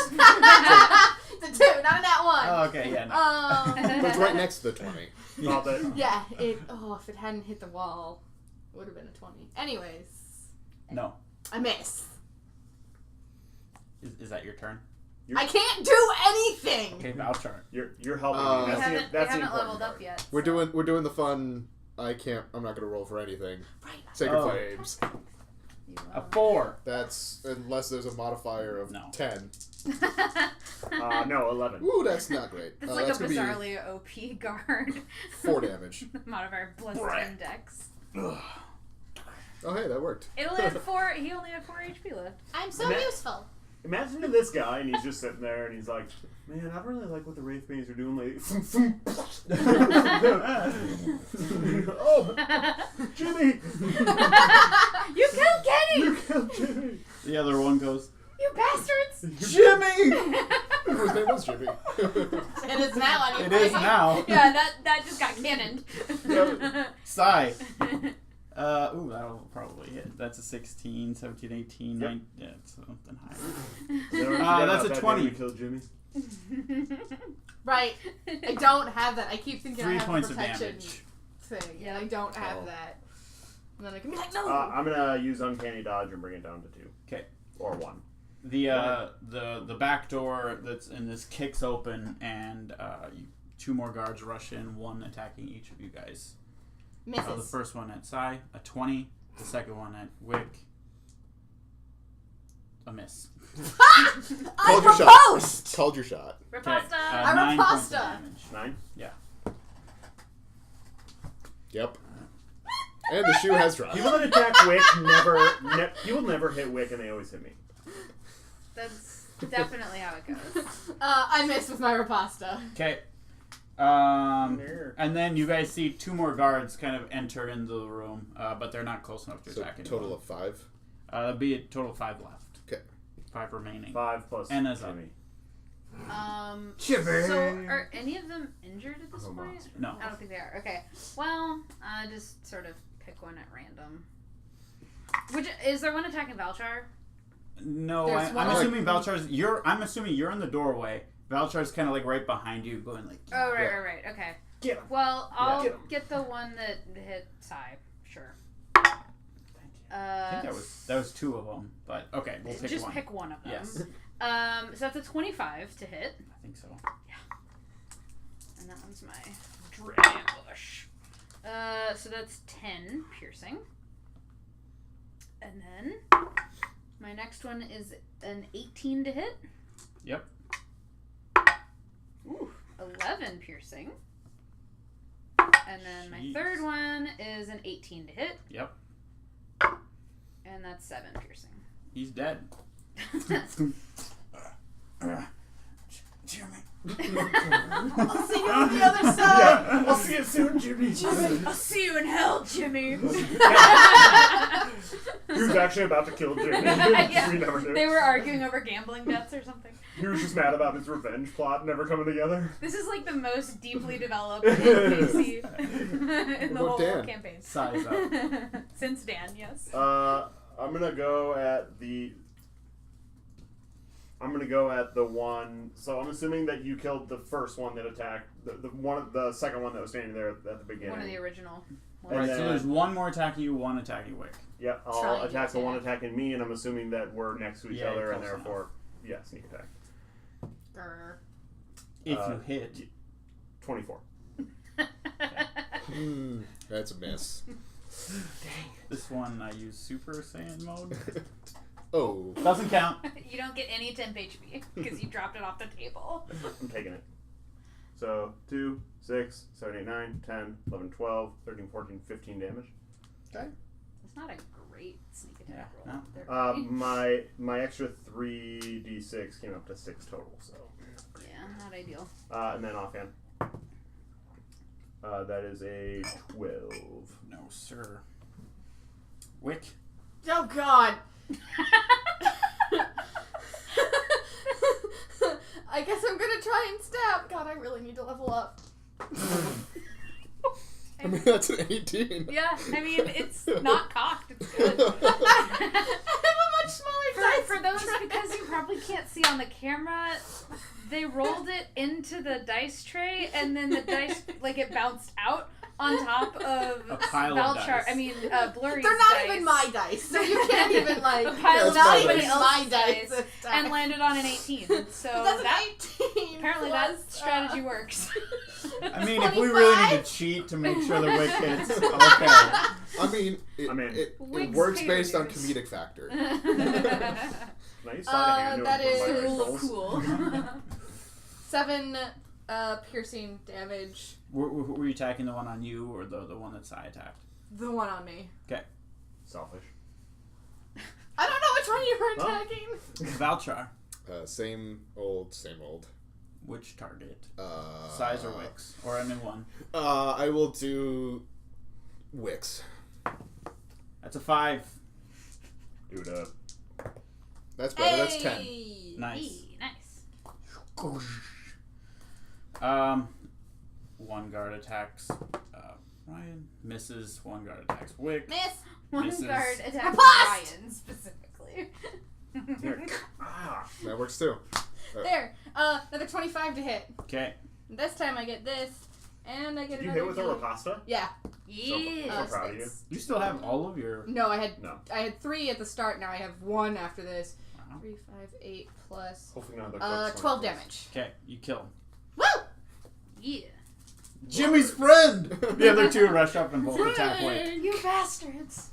It's a 2, not a nat 1. Oh, okay, yeah. No. But it's right next to the 20. oh, that, Yeah, if it hadn't hit the wall, it would have been a 20. Anyways, No. I miss. Is that your turn? I can't do anything! Okay, Valchar. you're helping Uh, me. We That's haven't, the we important haven't leveled part. up yet. We're so- doing the fun. I'm not gonna roll for anything. Right. Sacred Oh. Flames. You A will. 4. That's unless there's a modifier of No. 10. No, 11. Ooh, that's not great. It's like a that's gonna bizarrely OP guard. be 4 damage. Modifier plus Right. index. Oh, hey, that worked. It only had 4. He only had 4 HP left. I'm so Ma- useful. Imagine this guy and he's just sitting there and he's like, man, I really like what the Wraithbanes are doing lately. Oh, Jimmy! You killed Kenny! You killed Jimmy! The other one goes, You bastards! Jimmy! His name was Jimmy. It is now on your It is now. Yeah, that just got cannoned. Sigh. Ooh, that'll probably hit. That's a 16, 17, 18, Yep. 19. Yeah, it's something higher. Never forget That's about a that day 20. we killed Jimmy. Right. Right. I don't have that. I keep thinking 3 I have points a of protection damage. thing, and I don't have that. And then I can be like, no! I'm gonna use Uncanny Dodge and bring it down to 2. Okay. Or 1. The back door that's in this kicks open, and 2 more guards rush in, 1 attacking each of you guys. Misses. The first one at Sai, a 20. The second one at Wick, a miss. Called your shot. Called your shot. Riposta. 9 points of riposta. damage. 9? Yeah. Yep. And the shoe has dropped. People that attack Wick people never hit Wick, and they always hit me. That's definitely how it goes. I missed with my riposta. Okay. And then you guys see 2 more guards kind of enter into the room, but they're not close enough to So attack anyone. total of 5. That'd be a total of 5 left. Okay. 5 remaining. 5 plus Anna's up. Jimmy. So are any of them injured at this point? monster. No. I don't think they are. Okay. Well, just sort of pick one at random. Which is there one attacking Valchar? No, There's I'm one- assuming Valchar's. I'm assuming you're in the doorway. Valchar's kind of like right behind you, going like. Oh right. Okay. Get him. Well, I'll Get him. get the one that hit Sai. Sure. I think that was 2 of them, but okay, we'll pick just one. pick one of them. Yes, So that's a 25 to hit, I think so. and that one's my dread ambush. So that's 10 piercing, and then my next one is an 18 to hit. Yep. Ooh, 11 piercing. And then my Jeez. third one is an 18 to hit. Yep. And that's 7 piercing. He's dead. Jimmy. I'll see you on the other side! I'll see you soon, Jimmy. I'll see you in hell, Jimmy. He was actually about to kill Jimmy. Yeah. We never knew. They were arguing over gambling debts or something. He was just mad about his revenge plot never coming together. This is like the most deeply developed NPC in the What whole about Dan? campaign. Size up. Since Dan, yes. I'm gonna go at the one. So I'm assuming that you killed the first one that attacked the second one that was standing there at the beginning. One of the original And ones. Right, so then- there's 1 more attacking you, 1 attacking Wick. Yeah, I'll Trying to attack the one attack. attacking me, and I'm assuming that we're next to each Yeah, other, and close therefore, yeah, sneak attack. Grr. If you hit. 24. That's a miss. This one I use Super Saiyan mode. Oh. Doesn't count. You don't get any temp HP because you dropped it off the table. I'm taking it. So 2, 6, 7, 8, 9, 10, 11, 12, 13, 14, 15 damage. Okay. It's not a great sneak attack Yeah, roll. no. They're pretty- My extra 3d6 came up to 6 total, so. yeah, not ideal. And then offhand. That is a 12. No, sir. Wick. Oh god! I guess I'm gonna try and stab. God, I really need to level up. I mean, that's an 18. Yeah, I mean, it's not cocked. It's good. I have a much smaller dice. For those, because you probably can't see on the camera, they rolled it into the dice tray, and then the dice, like, it bounced out on top of A pile of Valchar. dice. I mean, Blurry's They're not dice. even my dice, so you can't even like. A pile of That's not my even somebody dice. my else's dice dice, this time. and landed on an 18. So But that's that an 18. apparently plus, that strategy works. I mean, if we really need 25? to cheat to make sure the Wick hits, okay. I mean, it Wick's works favorite based on news. comedic factor. Nice sleight of hand to that improve my is dice rolls. cool. 7 piercing damage. Were you attacking the one on you or the one that Sai attacked? The one on me. Selfish. I don't know which one you were Well. attacking. Valchar. Same old. Which target? Size Size or Wicks? Or a new one? I will do Wicks. That's a 5. Do it up. That's better. That's 10. Hey. Nice. Hey, nice. One guard attacks Ryan. Misses. One guard attacks Wick. Miss. One Misses. guard attacks Riposte! Ryan specifically. Ah. That works too. There. Another 25 to hit. Okay. This time I get this, and I get Did you another hit with a D. riposta? Yeah. Yeah. So proud of you. You still have all of your... No, I No. had 3 at the start. Now I have 1 after this. Wow. 3, 5, 8 plus. Hopefully none of the 12 damage. Okay, you kill him. Woo! Yeah. Jimmy's friend! The other two rush up and both attack Wick. You bastards.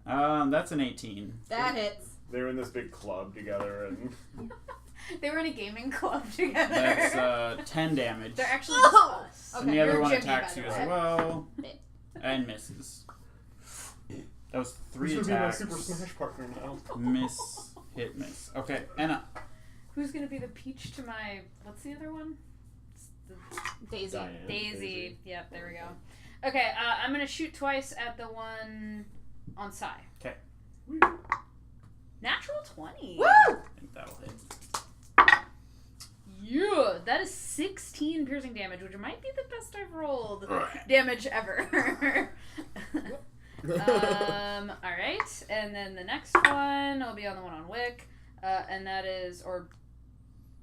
That's an 18. That hits. They're in this big club together, and They were in a gaming club together. That's 10 damage. They're actually just us. And the other You're one Jimmy, attacks by you the as way. well. And misses. That was 3 who's gonna be my attacks. Super Smash partner now? Miss, hit, miss. Okay, Anna. Who's gonna be the peach to my... What's the other one? It's the Daisy. Diane. Daisy. Yep, there we go. Okay, I'm gonna shoot twice at the one on Sai. Okay. Natural 20. Woo! I think that'll hit. Yeah, that is 16 piercing damage, which might be the best I've rolled damage ever. Alright, and then the next one will be on the one on Wick, and that is, or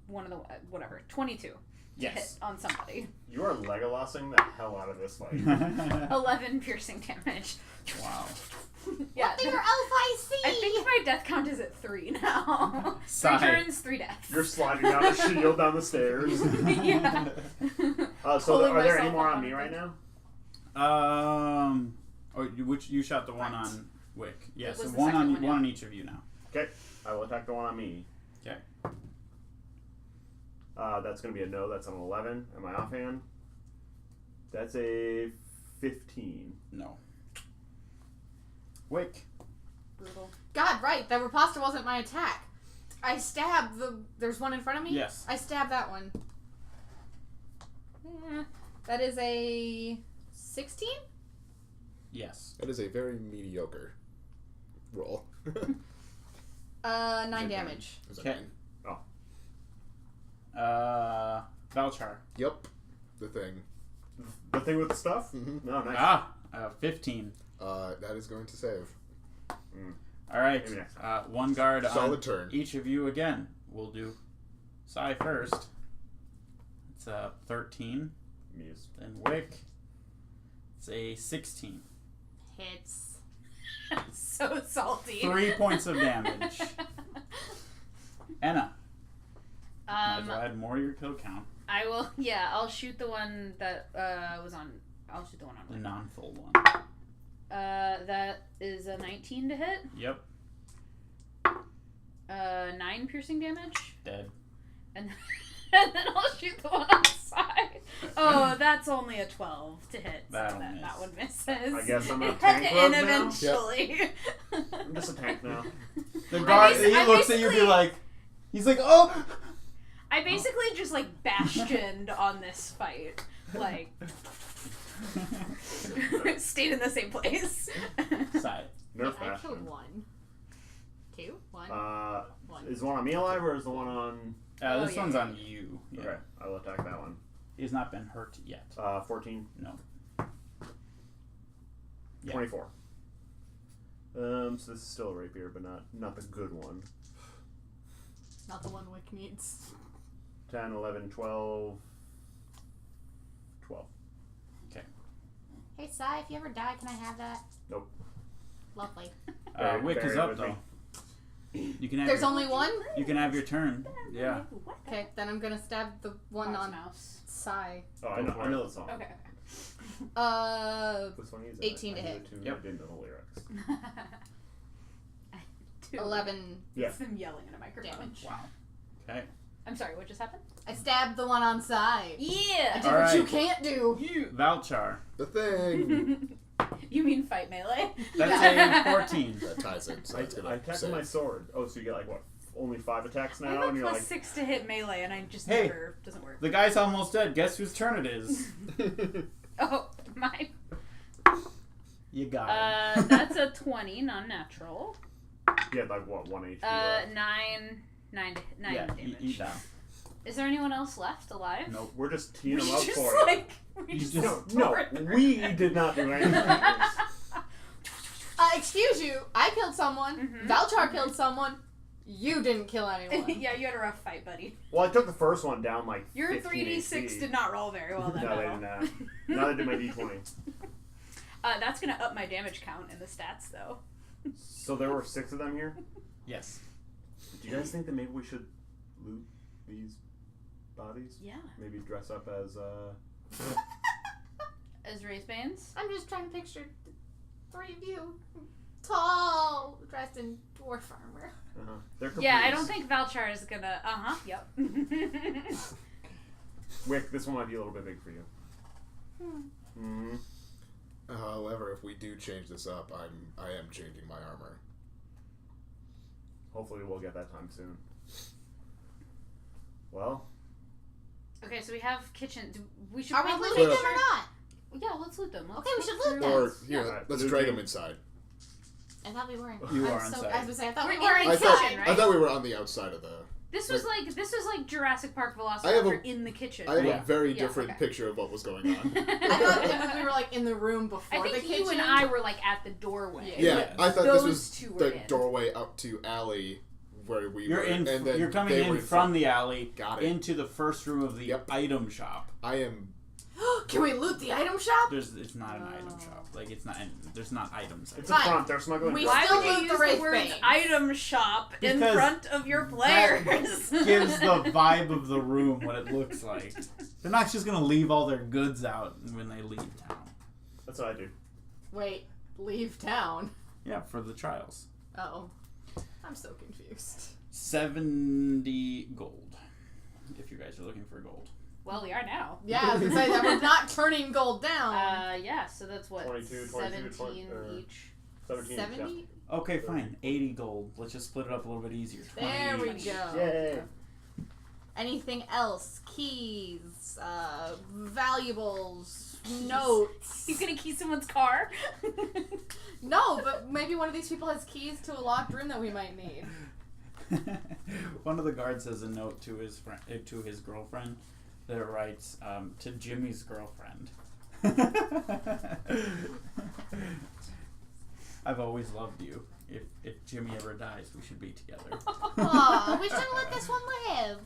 one of the, whatever, 22 to hit Yes. on somebody. You are Legolasing the hell out of this fight. 11 piercing damage. Wow. Yeah, They were elf I see. I think my death count is at 3 now. 3 Sigh. turns, 3 deaths. You're sliding down a shield down the stairs. Yeah. So Pulling are there any myself more up on me the right thing. now? Which you shot the one Right. on Wick. It Yes, was the one second on one, yeah. one on each of you now. Okay, I will attack the one on me. Okay. That's going to be a no. That's an 11. Am I offhand? That's a 15. No. Wick. Brutal. God, right. That riposta wasn't my attack. I stabbed the... There's one in front of me? Yes. I stabbed that one. That is a 16? Yes. That is a very mediocre roll. 9 Good damage. Is that Okay. nine? Valchar. Yep. The thing. The thing with the stuff? Mhm. No, nice. 15. That is going to save. All right. Maybe next time. One guard Solid on turn. each of you again. We'll do Sai first. It's a 13. Muse. Then Wick. It's a 16. Hits. So salty. 3 points of damage. Anna. Might as well Um, add more to your kill count. I will. Yeah, I'll shoot the one that was on. I'll shoot the one on. The Wick. non-full one. That is a 19 to hit. Yep. 9 piercing damage, Dead. and and then I'll shoot the one on the side. Oh, that's only a 12 to hit. So That'll that miss. one misses. I guess I'm a It tank had to rogue end now? eventually. I'm just a tank now. The I guard, basi- he I looks at you and be basically- like, he's like, oh! I basically just like bastioned on this fight, like stayed in the same place. Sai. Nerf I bastion. killed 1. 2? 1? 1. Is the one on me alive or is the one on... This yeah, one's yeah. on you. Yeah. Okay, I will attack that one. He's not been hurt yet. 14. No. Yeah. 24. So this is still a rapier, but not the good one. Not the one Wick needs. 10, 11, 12. 12. Hey, Sai, if you ever die, can I have that? Nope. Lovely. Wick is Bury it up with though. me. You can have There's your, only 1? you can have your turn. Yeah. Okay, then I'm gonna stab the one on mouse. Sai. Oh, I Go know, for I it. know the song. Okay. Which one is it? 18 to I knew hit. the tune, Yep. I didn't know the lyrics. Two. 11. Yeah. It's them yelling in a microphone. Damage. Wow. Okay. I'm sorry, what just happened? I stabbed the one on Sai. I Yeah! did All what you right. can't do. Valchar. The thing. You mean fight melee? That's a 14. That ties in, so I it's gonna attacked with save. my sword. Oh, so you get like what? Only 5 attacks I now, have and a you're plus like, 6 to hit melee, and I just Hey. never doesn't work. The guy's almost dead. Guess whose turn it is? Oh, my. You got it. That's a 20, non-natural. you had like what, 1 HP left? 9 Yeah, damage. eat that. Is there anyone else left alive? Nope. We're just teeing We them up just for it. like we You just just- No, tore it. we did not do anything. Excuse you, I killed someone. Mhm. Valchar killed someone. You didn't kill anyone. Yeah, you had a rough fight, buddy. Well, I took the first one down like Your 15 3d6 HP. did not roll very well that No, they battle. did not. Neither did my d20. That's gonna up my damage count in the stats, though. So there were 6 of them here? Yes. Do you guys think that maybe we should loot these bodies? Yeah. Maybe dress up as, As Wraithbanes? I'm just trying to picture the 3 of you, tall, dressed in dwarf armor. They're Yeah, I capris. don't think Valchar is gonna. Yep. Wick, this one might be a little bit big for you. Mm-hmm. However, if we do change this up, I am changing my armor. Hopefully we'll get that time soon. Well, Okay, so we have kitchen. We should Are we probably looting make them or sure- not? Yeah, let's loot them. Let's Okay, we should look loot through- them. Or here, Yeah. let's Looting. drag them inside. I thought we were in. You I'm are so, inside. I was gonna say, I thought we We're were in I kitchen, thought, right? I thought we were on the outside of the. This was like Jurassic Park I have Velociraptor in the kitchen. I have Yeah. a very Yeah, different okay. picture of what was going on. I thought that we were like in the room before I the think kitchen. you and I were like at the doorway. Yeah, I thought Those this was two were the in. doorway up to alley where we You're were. in. and then You're coming they in were from front. the alley Got it. into the first room of the Yep. item shop. I am. Can we loot the item shop? It's not an item shop. Like it's not. There's not items. it's Fine. a front. They're smuggling We drugs. Why still would you loot use the the Wraith words Bane. item shop in Because front of your players? gives the vibe of the room what it looks like. They're not just gonna leave all their goods out when they leave town. That's what I do. Wait, leave town. Yeah, for the trials. Oh, I'm so confused. 70 gold. If you guys are looking for gold. Well, we are now. Yeah, I was gonna say that we're not turning gold down. Yeah, so that's what 22, 17 20, each. 17. 70? Okay, fine. 80 gold. Let's just split it up a little bit easier. 20 There we each. go. Yeah. Yay. Anything else? Keys, valuables, notes. You gonna key someone's car? No, but maybe one of these people has keys to a locked room that we might need. One of the guards has a note to his friend, to his girlfriend, that writes, to Jimmy's girlfriend. I've always loved you. If Jimmy ever dies, we should be together. Aw, we shouldn't let this one live.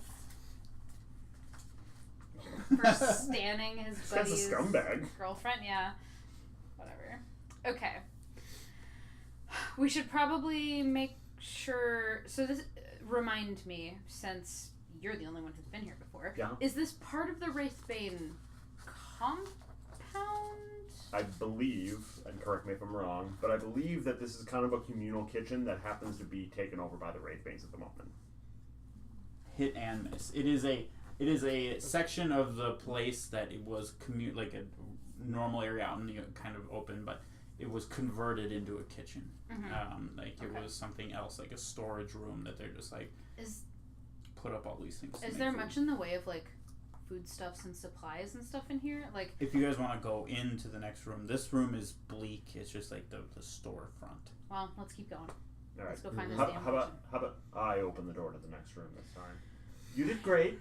For standing his This guy's buddy's a scumbag. girlfriend? Yeah. Whatever. Okay. We should probably make sure. So this remind me, since you're the only one who's been here before. Yeah. Is this part of the Wraithbane compound? I believe, and correct me if I'm wrong, but I believe that this is kind of a communal kitchen that happens to be taken over by the Wraithbanes at the moment. Hit and miss. It is a section of the place that it was like a normal area out in the kind of open, but it was converted into a kitchen. Mm-hmm. It was something else, like a storage room that they're just like put up all these things. to Is make there food. much in the way of like foodstuffs and supplies and stuff in here? Like, If you guys want to go into the next room, this room is bleak. It's just like the storefront. well, let's keep going. All right. Let's go find this How, damn how about I open the door to the next room this time? You did great.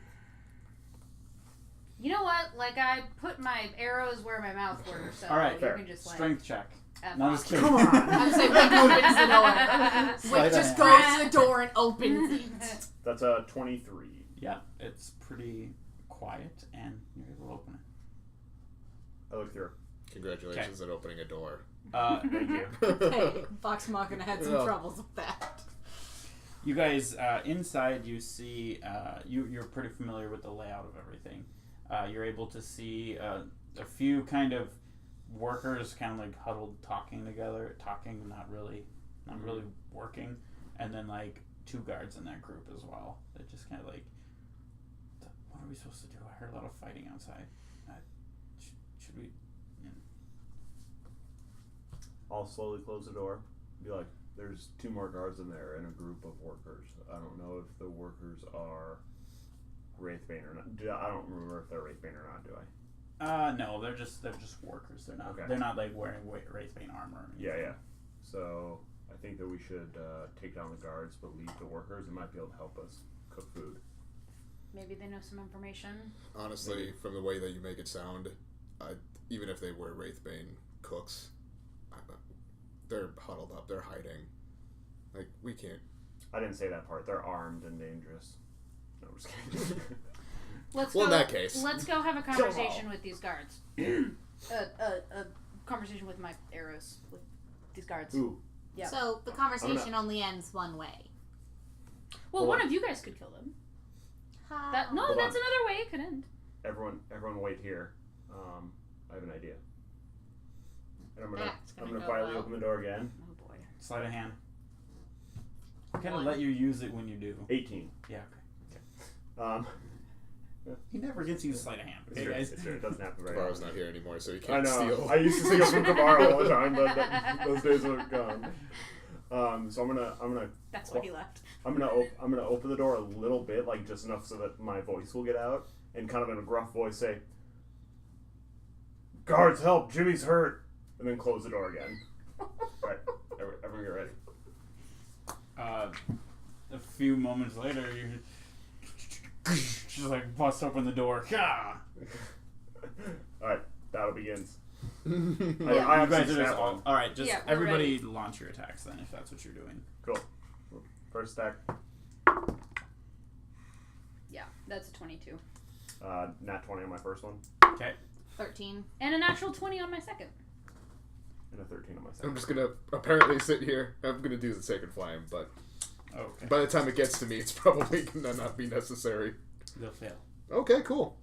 You know what? Like, I put my arrows where my mouth were, so All right, you fair. can just like Strength check. F No, off. just kidding. Come on. I was saying, Wick opens the door. Sleight Wick of just hand. goes to the door and opens it. That's a 23. Yeah, it's pretty quiet, and you're able to open it. I look through. Congratulations on opening a door. Thank you. Hey, Vox Machina had some Yeah. troubles with that. You guys, inside, you see, you're pretty familiar with the layout of everything. You're able to see a few kind of workers kind of like huddled talking together, not really working, and then like 2 guards in that group as well. They're just kind of like, what are we supposed to do? I heard a lot of fighting outside. Should we? I'll slowly close the door. Be like, there's 2 more guards in there and a group of workers. I don't know if the workers are Wraithbane or not. I don't remember if they're Wraithbane or not, do I? No, they're just workers. They're not. Okay. They're not like wearing Wraithbane armor. Or Yeah, anything. yeah. So I think that we should take down the guards, but leave the workers. They might be able to help us cook food. Maybe they know some information. Honestly, from the way that you make it sound, even if they were Wraithbane cooks, they're huddled up. They're hiding. Like, we can't. I didn't say that part. They're armed and dangerous. No, I'm just kidding. Let's Well, go, in that case. let's go have a conversation with these guards. A conversation with my arrows with these guards. Ooh. Yeah. So the conversation only ends one way. Well, one of you guys could kill them. That's Hold another on. way it could end. Everyone wait here. I have an idea. And I'm That's gonna gonna go quietly well. open the door again. Oh boy. Sleight of hand. I'm gonna One. let you use it when you do. 18. Yeah, okay. He never gets to use sleight of hand. It's Okay, true. guys? It's true. It doesn't happen very Kavaro's often. not here anymore, so he I can't know. steal. I used to steal from Kavaro all the time, but those days are gone. So I'm gonna That's why he left. I'm gonna open the door a little bit, like just enough so that my voice will get out, and kind of in a gruff voice say, "Guards, help! Jimmy's hurt!" And then close the door again. Right, everyone get ready. A few moments later, you just like bust open the door. Gah! All right, battle begins. I You have guys some are just snap on. all right. Just Yeah, we're everybody launch your attacks then, if that's what you're doing. Cool. First stack, Yeah, that's a 22. nat 20 on my first one, Okay. 13. And a natural 20 on my second. and a 13 on my I'm second. just gonna apparently sit here. I'm gonna do the Sacred Flame, but Okay. by the time it gets to me, it's probably gonna not be necessary. They'll fail. Okay, cool.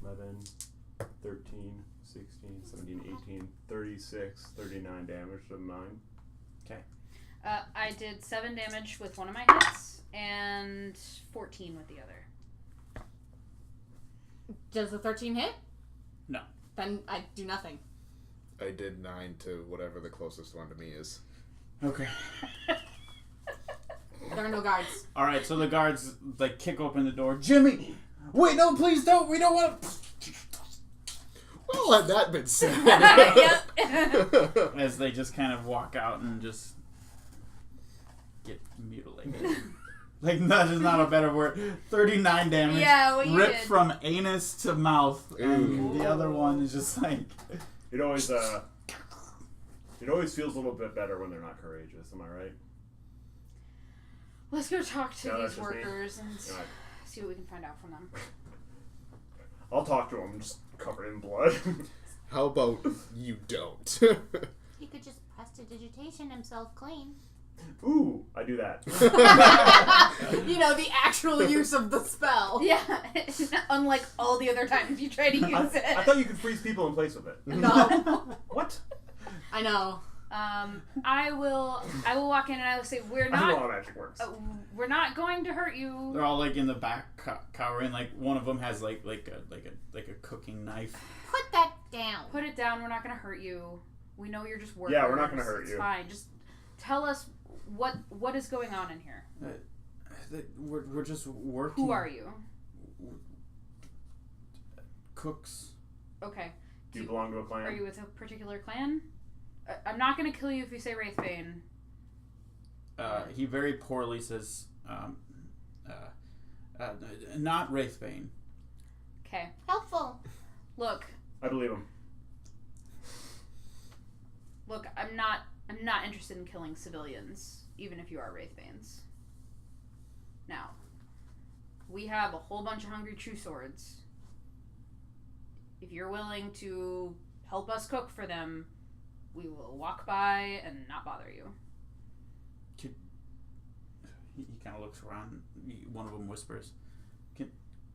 11, 13, 16, 17, 18, 36, 39 damage to mine. I did 7 damage with one of my hits and 14 with the other. Does the 13 hit? No. Then I do nothing. I did 9 to whatever the closest one to me is. Okay. There are no guards. All right. So the guards like kick open the door. Jimmy, wait! No, please don't. We don't want. Well, had that been said. Yep. As they just kind of walk out and just get mutilated. Like that is not a better word. 39 damage. Yeah, what you ripped did. from anus to mouth, and Ooh. the other one is just like. It always feels a little bit better when they're not courageous. Am I right? Let's go talk to No, that's these just me. workers and Yeah. see what we can find out from them. I'll talk to him, just covered in blood. How about you don't? He could just prestidigitation himself clean. Ooh, I do that. You know, the actual use of the spell. Yeah, unlike all the other times you try to use it. I thought you could freeze people in place with it. No. What? I know. I will walk in and I will say I don't know how we're magic works. not going to hurt you. They're all like in the back cowering. Like one of them has like a cooking knife. Put that down. Put it down. We're not going to hurt you. We know you're just workers. Yeah, we're not gonna hurt It's you. fine. Just tell us what is going on in here. We're just working. Who are you? Cooks. Okay. Do you belong to a clan? Are you with a particular clan? I'm not going to kill you if you say Wraithbane. He very poorly says, not Wraithbane. Okay. Helpful. Look, I believe him. I'm not interested in killing civilians, even if you are Wraithbanes. Now, we have a whole bunch of hungry true swords. If you're willing to help us cook for them, we will walk by and not bother you. He kind of looks around. One of them whispers,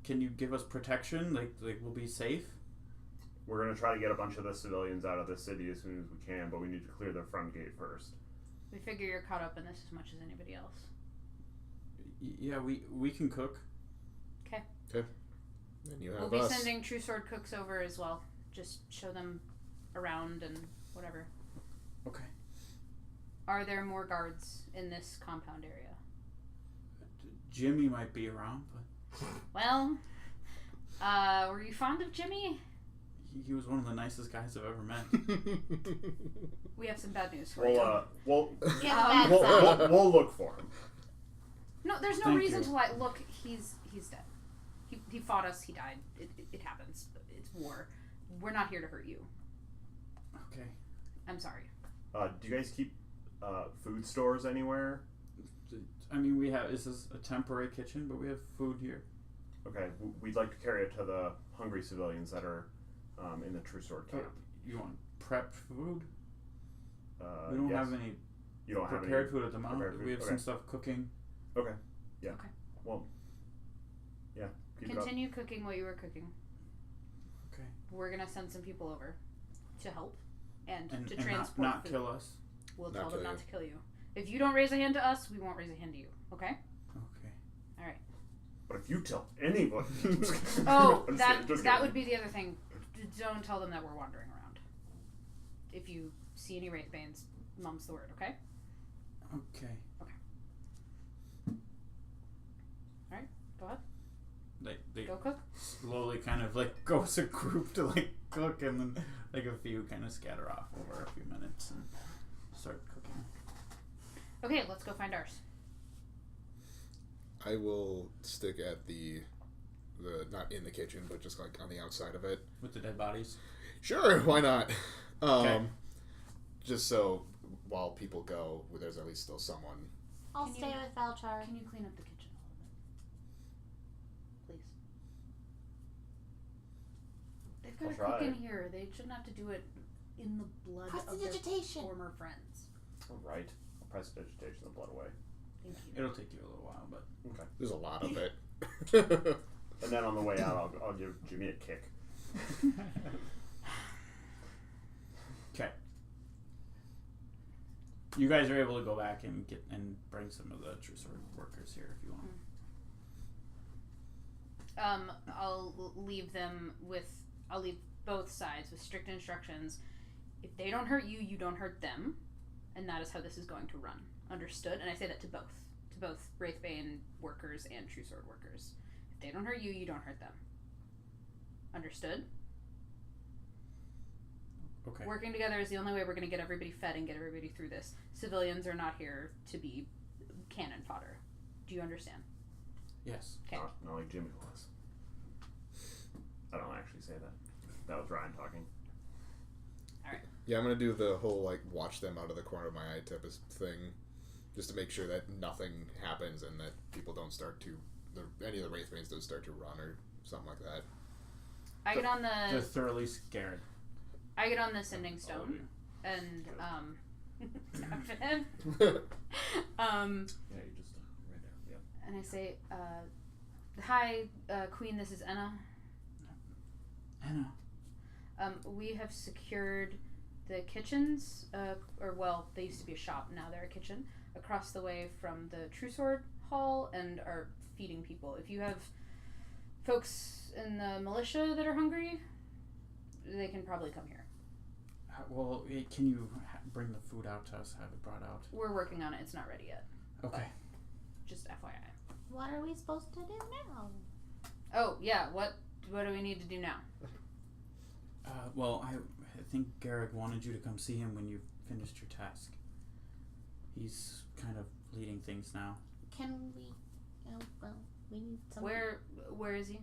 "Can you give us protection? Like we'll be safe." We're gonna try to get a bunch of the civilians out of the city as soon as we can, but we need to clear the front gate first. We figure you're caught up in this as much as anybody else. Yeah, we can cook. Okay. And you have We'll be us. sending true sword cooks over as well. Just show them around and whatever. Okay. Are there more guards in this compound area? Jimmy might be around, but Well, were you fond of Jimmy? he was one of the nicest guys I've ever met. We have some bad news for you. We'll Get back we'll, side. we'll look for him. No, there's no Thank reason you. to lie. Look, he's dead. He fought us. He died. It happens. It's war. We're not here to hurt you. Okay. I'm sorry. Do you guys keep food stores anywhere? I mean, we have. This is a temporary kitchen, but we have food here. Okay, we'd like to carry it to the hungry civilians that are in the True Sword camp. You want prepped food? We don't have any You don't have prepared any food at the moment. We have some stuff cooking. Okay. Yeah. Okay. Well. Yeah. Keep Continue cooking what you were cooking. Okay. We're gonna send some people over to help and to and transport not food. kill us. We'll Not tell them kill not you. to kill you. If you don't raise a hand to us, we won't raise a hand to you. Okay? Okay. All right. But if you tell anybody, Oh, I'm that just that kidding. would be the other thing. Don't tell them that we're wandering around. If you see any wraithbanes, mum's the word. Okay? Okay. All right. Go ahead. They Go cook. slowly kind of like go as a group to like cook, and then like a few kind of scatter off over a few minutes and start cooking. Okay, let's go find ours. I will stick at the not in the kitchen, but just like on the outside of it. With the dead bodies. Sure, why not? Okay. Just so while people go, there's at least still someone. I'll Can stay you- with Valchar. Can you clean up the kitchen a little bit, please? They've got I'll to try. cook in here. They shouldn't have to do it in the blood of their Prestidigitation. former friends. All right. I'll press vegetation the blood away. Thank you. It'll take you a little while, but Okay. There's a lot of it. And then on the way out, I'll give Jimmy a kick. okay. You guys are able to go back and bring some of the True Sword workers here if you want. I'll leave both sides with strict instructions. If they don't hurt you, you don't hurt them, and that is how this is going to run. Understood? And I say that to both Wraithbane workers and True Sword workers. If they don't hurt you, you don't hurt them. Understood? Okay. Working together is the only way we're going to get everybody fed and get everybody through this. Civilians are not here to be cannon fodder. Do you understand? Yes. Okay. Not like Jimmy was. I don't actually say that. That was Ryan talking. Yeah, I'm gonna do the whole like watch them out of the corner of my eye type of thing, just to make sure that nothing happens and that people don't start to any of the Wraithbanes don't start to run or something like that. I get on They're the thoroughly scared. I get on the sending All of stone you. and Captain. Yeah, you just right there. Yeah. And I say, hi, Queen, this is Enna. Anna. We have secured the kitchens, they used to be a shop, now they're a kitchen, across the way from the True Sword Hall and are feeding people. If you have folks in the militia that are hungry, they can probably come here. Well, can you bring the food out to us? Have it brought out? We're working on it, it's not ready yet. Okay. Just FYI. What are we supposed to do now? Oh, yeah, what do we need to do now? Well, I think Garrick wanted you to come see him when you finished your task. He's kind of leading things now. Can we? Oh, well, we need some. Where is he?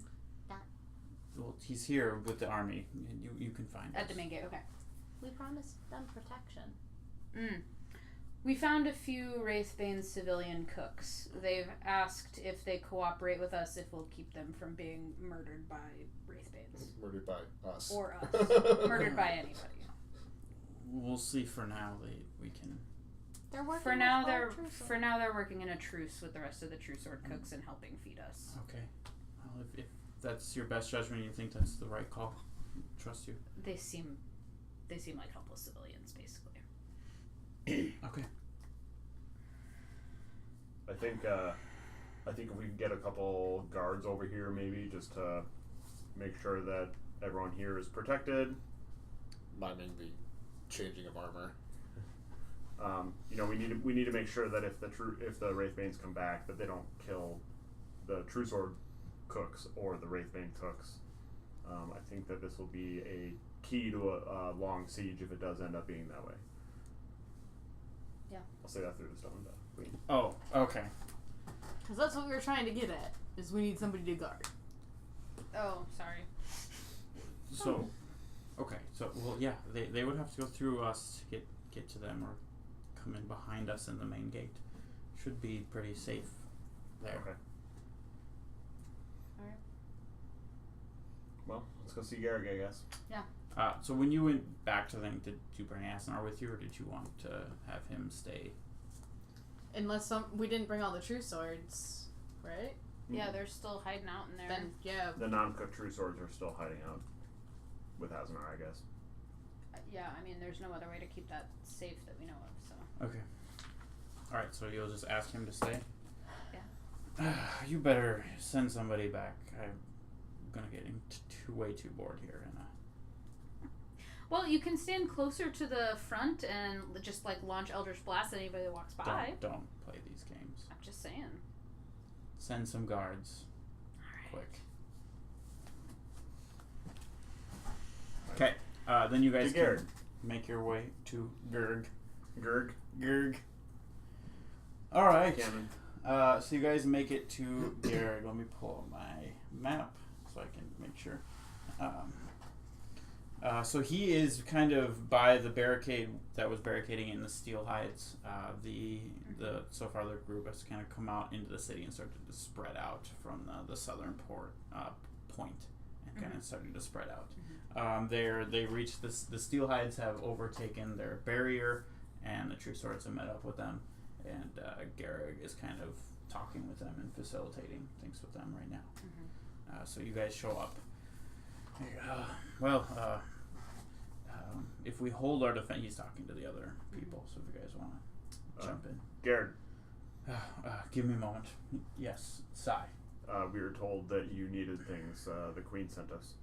Well, he's here with the army. You can find At us. the main gate, okay. We promised them protection. We found a few Wraithbane civilian cooks. They've asked if they cooperate with us if we'll keep them from being murdered by Wraithbanes. Murdered by us. Or us. Murdered by anybody. We'll see. For now, we can. They're working. For now, with our troops. for now they're working in a truce with the rest of the True Sword cooks and helping feed us. Okay. Well, if that's your best judgment, you think that's the right call. Trust you. They seem like helpless civilians, basically. Okay. I think if we can get a couple guards over here, maybe just to make sure that everyone here is protected. Miming the changing of armor. We need to make sure that if the Wraithbanes come back, that they don't kill the True Sword cooks or the Wraithbane cooks. I think that this will be a key to a long siege if it does end up being that way. Yeah. I'll say that through the stone. Queen. Oh, okay. Because that's what we were trying to get at, is we need somebody to guard. Oh, sorry. So, okay. So, well, yeah, they would have to go through us to get to them, or come in behind us in the main gate. should be pretty safe there. Okay. Alright. Well, let's go see Garrick, I guess. So when you went back to them, did you bring Asinar with you, or did you want to have him stay? Unless we didn't bring all the true swords, right? Yeah, they're still hiding out in there. Then yeah. The non-cooked true swords are still hiding out with Asinar, I guess. Yeah, I mean, there's no other way to keep that safe that we know of, so. Okay. Alright, so you'll just ask him to stay? Yeah. You better send somebody back. I'm gonna get way too bored here. And Well, you can stand closer to the front and just, like, launch Eldritch Blast at anybody that walks by. Don't play these games. I'm just saying. Send some guards. Alright. Quick. Okay. Then you guys To Garrick. can make your way to Gurg. Gurg. Alright. Cannon. So you guys make it to Gurg. Let me pull up my map so I can make sure. So he is kind of by the barricade that was barricading in the steel hides. So far the group has kind of come out into the city and started to spread out from the southern point and kind of started to spread out. They reached the steel hides have overtaken their barrier, and the true swords have met up with them, and Garrick is kind of talking with them and facilitating things with them right now. So you guys show up. If we hold our defense, he's talking to the other people. So if you guys want to jump in, Garrick, give me a moment. Yes, Sai. we were told that you needed things. The Queen sent us.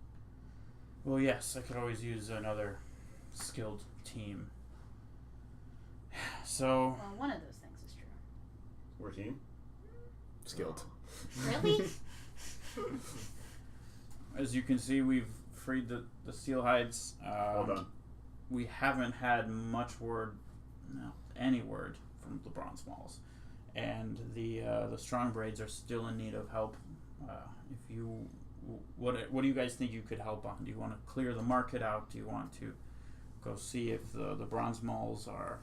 Well, yes, I could always use another skilled team. So Well, one of those things is true. We're a team? Skilled. Really? as you can see, we've freed the steel hides. Well done. We haven't had any word from the bronze malls, and the strong braids are still in need of help. What do you guys think you could help on? Do you want to clear the market out? Do you want to go see if the bronze malls are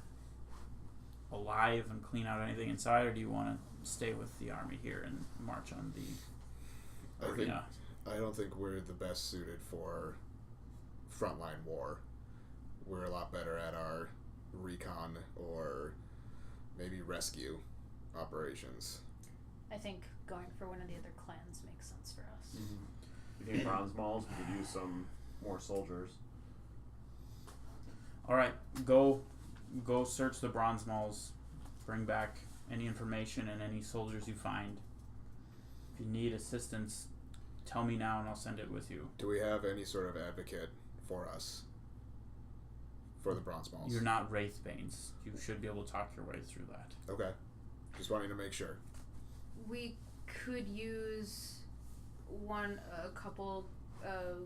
alive and clean out anything inside, or do you want to stay with the army here and march on the arena? I don't think we're the best suited for frontline war. We're a lot better at our recon or maybe rescue operations. I think going for one of the other clans makes sense for us. You think bronze malls? We could use some more soldiers. Alright, go search the bronze malls. Bring back any information and any soldiers you find. If you need assistance, tell me now and I'll send it with you. Do we have any sort of advocate for us? For the bronze malls? You're not Wraithbanes. You should be able to talk your way through that. Okay. Just wanting to make sure. We could use a couple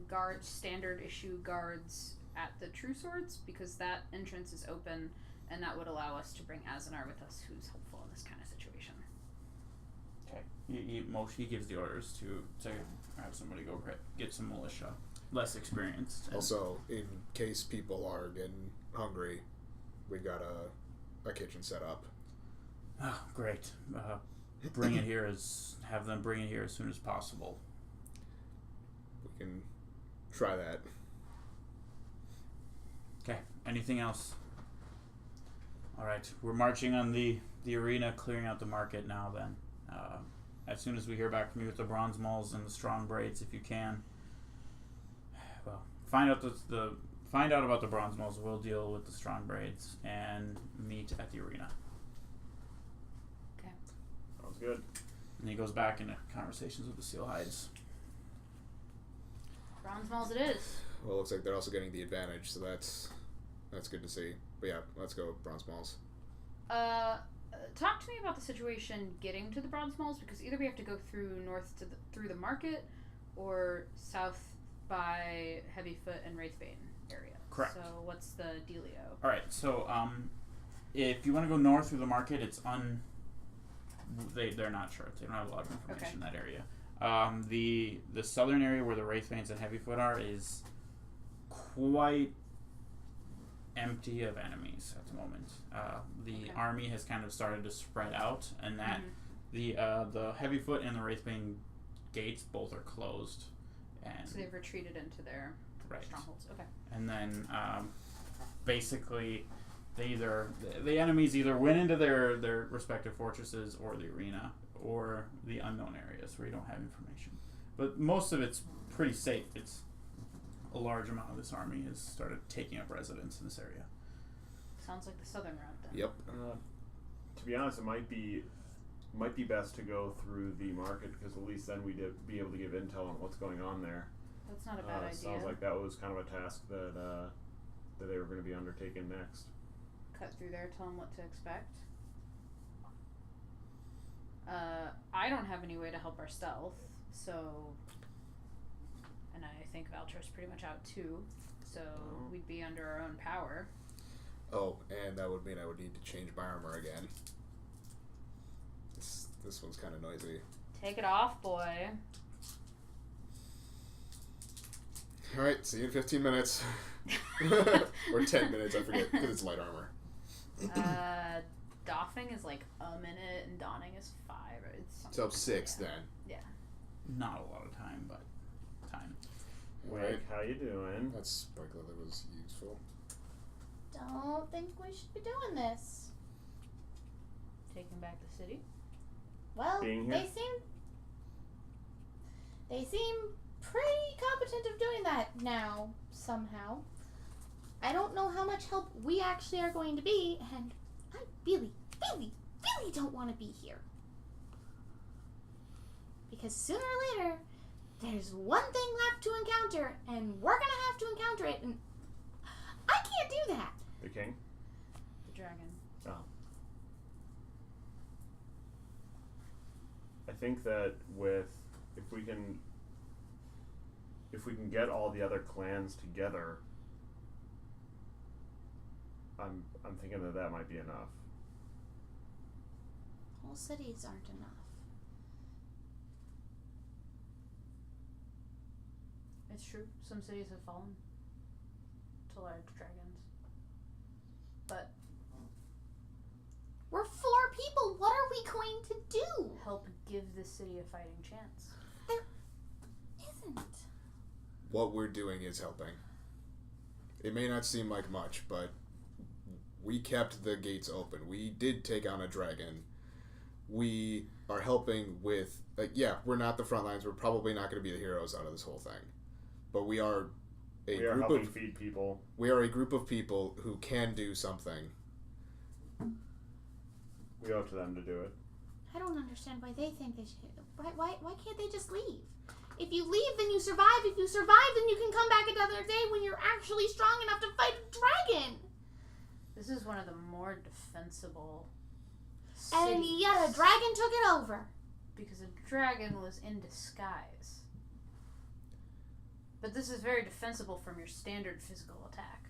guards, standard issue guards at the True Swords, because that entrance is open, and that would allow us to bring Asinar with us, who's helpful in this kind of situation. Okay. He gives the orders to have somebody go get some militia, less experienced. Also, in case people are getting hungry, we've got a kitchen set up. Oh, great. Have them bring it here as soon as possible. We can try that. Okay. Anything else? Alright. We're marching on the arena, clearing out the market now then. As soon as we hear back from you with the bronze malls and the strong braids, if you can. Well, find out about the bronze malls. We'll deal with the strong braids and meet at the arena. Okay. Sounds good. And he goes back into conversations with the steel hides. Bronze Malls it is. Well, it looks like they're also getting the advantage, so that's good to see. But yeah, let's go bronze malls. Talk to me about the situation getting to the bronze malls, because either we have to go through through the market, or south by Heavyfoot and Wraithbane area. Correct. So what's the dealio? All right. So if you want to go north through the market, they're not sure. They don't have a lot of information in that area. The southern area where the Wraithbanes and Heavyfoot are is quite empty of enemies at the moment. The Okay. army has kind of started to spread out, and that the Heavyfoot and the Wraithbane gates both are closed, and So they've retreated into their right. strongholds. Okay. And then basically the enemies either went into their respective fortresses or the arena or the unknown areas where you don't have information. But most of it's pretty safe. It's a large amount of this army has started taking up residence in this area. Sounds like the southern route then. Yep. To be honest, it might be best to go through the market, because at least then we'd be able to give intel on what's going on there. That's not a bad idea. Sounds like that was kind of a task that they were going to be undertaking next. Cut through there, tell them what to expect. I don't have any way to help our stealth, so, and I think Valtra's pretty much out too, so we'd be under our own power. Oh, and that would mean I would need to change my armor again. This one's kind of noisy. Take it off, boy. Alright, see you in 15 minutes. Or 10 minutes, I forget, because it's light armor. Doffing is like a minute and donning is 5. So 6 then. Yeah. Not a lot of time, but time. Wake, how you doing? That sparkler that was useful. Don't think we should be doing this. Taking back the city. Well, Being here? they seem pretty competent of doing that now, somehow. I don't know how much help we actually are going to be, and I really, really, really don't want to be here. Because sooner or later, there's one thing left to encounter, and we're gonna have to encounter it, and I can't do that. The king? The dragon. Oh. I think that if we can get all the other clans together, I'm thinking that might be enough. Whole cities aren't enough. It's true. Some cities have fallen to large dragons. But We're 4 people. What are we going to do? help give the city a fighting chance. There isn't. What we're doing is helping. It may not seem like much, but we kept the gates open. We did take on a dragon. We are helping with, we're not the front lines. We're probably not going to be the heroes out of this whole thing. But we are helping feed people. We are a group of people who can do something. We owe it to them to do it. I don't understand why they think they should. Why can't they just leave? If you leave, then you survive. If you survive, then you can come back another day when you're actually strong enough to fight a dragon. This is one of the more defensible cities. And yet a dragon took it over. Because a dragon was in disguise. But this is very defensible from your standard physical attack.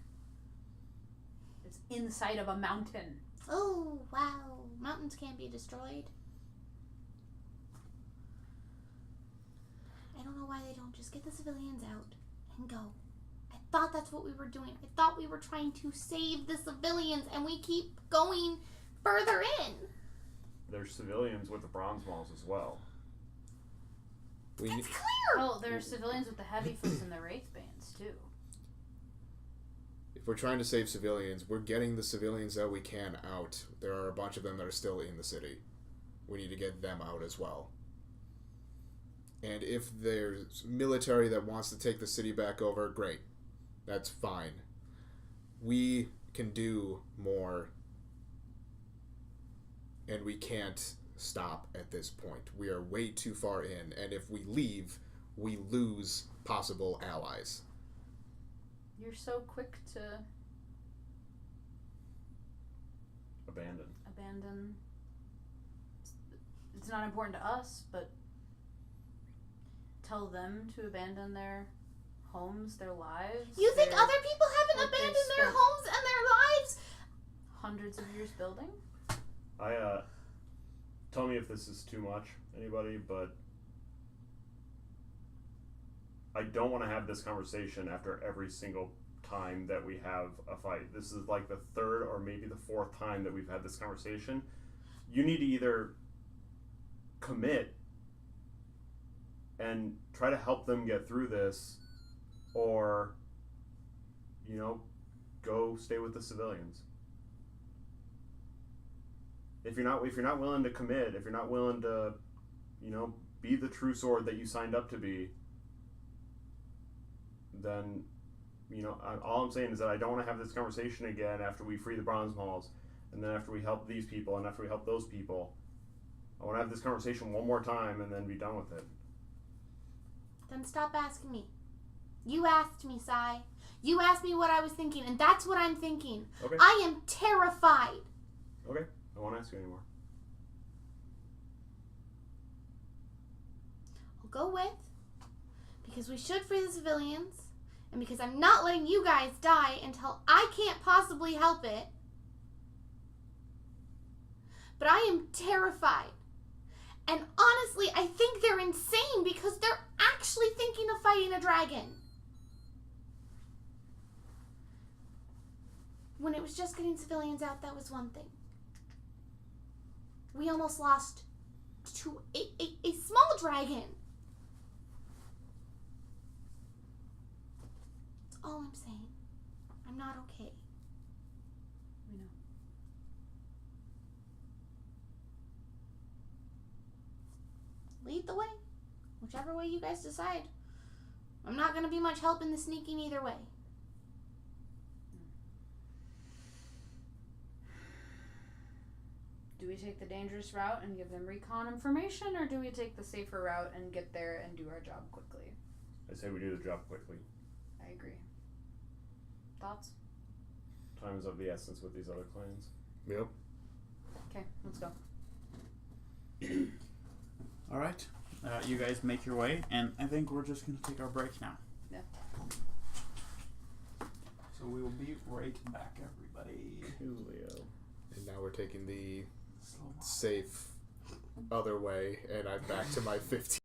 It's inside of a mountain. Oh, wow. Mountains can't be destroyed. I don't know why they don't just get the civilians out and go. I thought that's what we were doing. I thought we were trying to save the civilians, and we keep going further in. There's civilians with the bronze malls as well. It's clear. Oh, there are civilians with the Heavyfoots and the Wraithbanes, too. If we're trying to save civilians, we're getting the civilians that we can out. There are a bunch of them that are still in the city. We need to get them out as well. And if there's military that wants to take the city back over, great. That's fine. We can do more, and we can't stop at this point. We are way too far in, and if we leave, we lose possible allies. You're so quick to abandon. It's not important to us, but tell them to abandon their homes, their lives. You think their- other people haven't what they've abandoned their spent homes and their lives? hundreds of years building? Tell me if this is too much, anybody, but I don't want to have this conversation after every single time that we have a fight. This is like the third or maybe the fourth time that we've had this conversation. You need to either commit and try to help them get through this, or, you know, go stay with the civilians. If you're not willing to commit, if you're not willing to, you know, be the true sword that you signed up to be, then, you know, all I'm saying is that I don't want to have this conversation again after we free the bronze malls, and then after we help these people, and after we help those people. I want to have this conversation one more time and then be done with it. Then stop asking me. You asked me, Sai. You asked me what I was thinking, and that's what I'm thinking. Okay. I am terrified. Okay. I won't ask you anymore. I'll go with, because we should free the civilians, and because I'm not letting you guys die until I can't possibly help it. But I am terrified. And honestly, I think they're insane because they're actually thinking of fighting a dragon. When it was just getting civilians out, that was one thing. We almost lost to a small dragon. That's all I'm saying. I'm not okay. We know. Lead the way. Whichever way you guys decide. I'm not going to be much help in the sneaking either way. Do we take the dangerous route and give them recon information, or do we take the safer route and get there and do our job quickly? I say we do the job quickly. I agree. Thoughts? Time is of the essence with these other clans. Yep. Okay, let's go. All right. You guys make your way, and I think we're just going to take our break now. Yeah. So we will be right back, everybody. Coolio. And now we're taking the Slow mo. safe other way, and I'm back to my 15.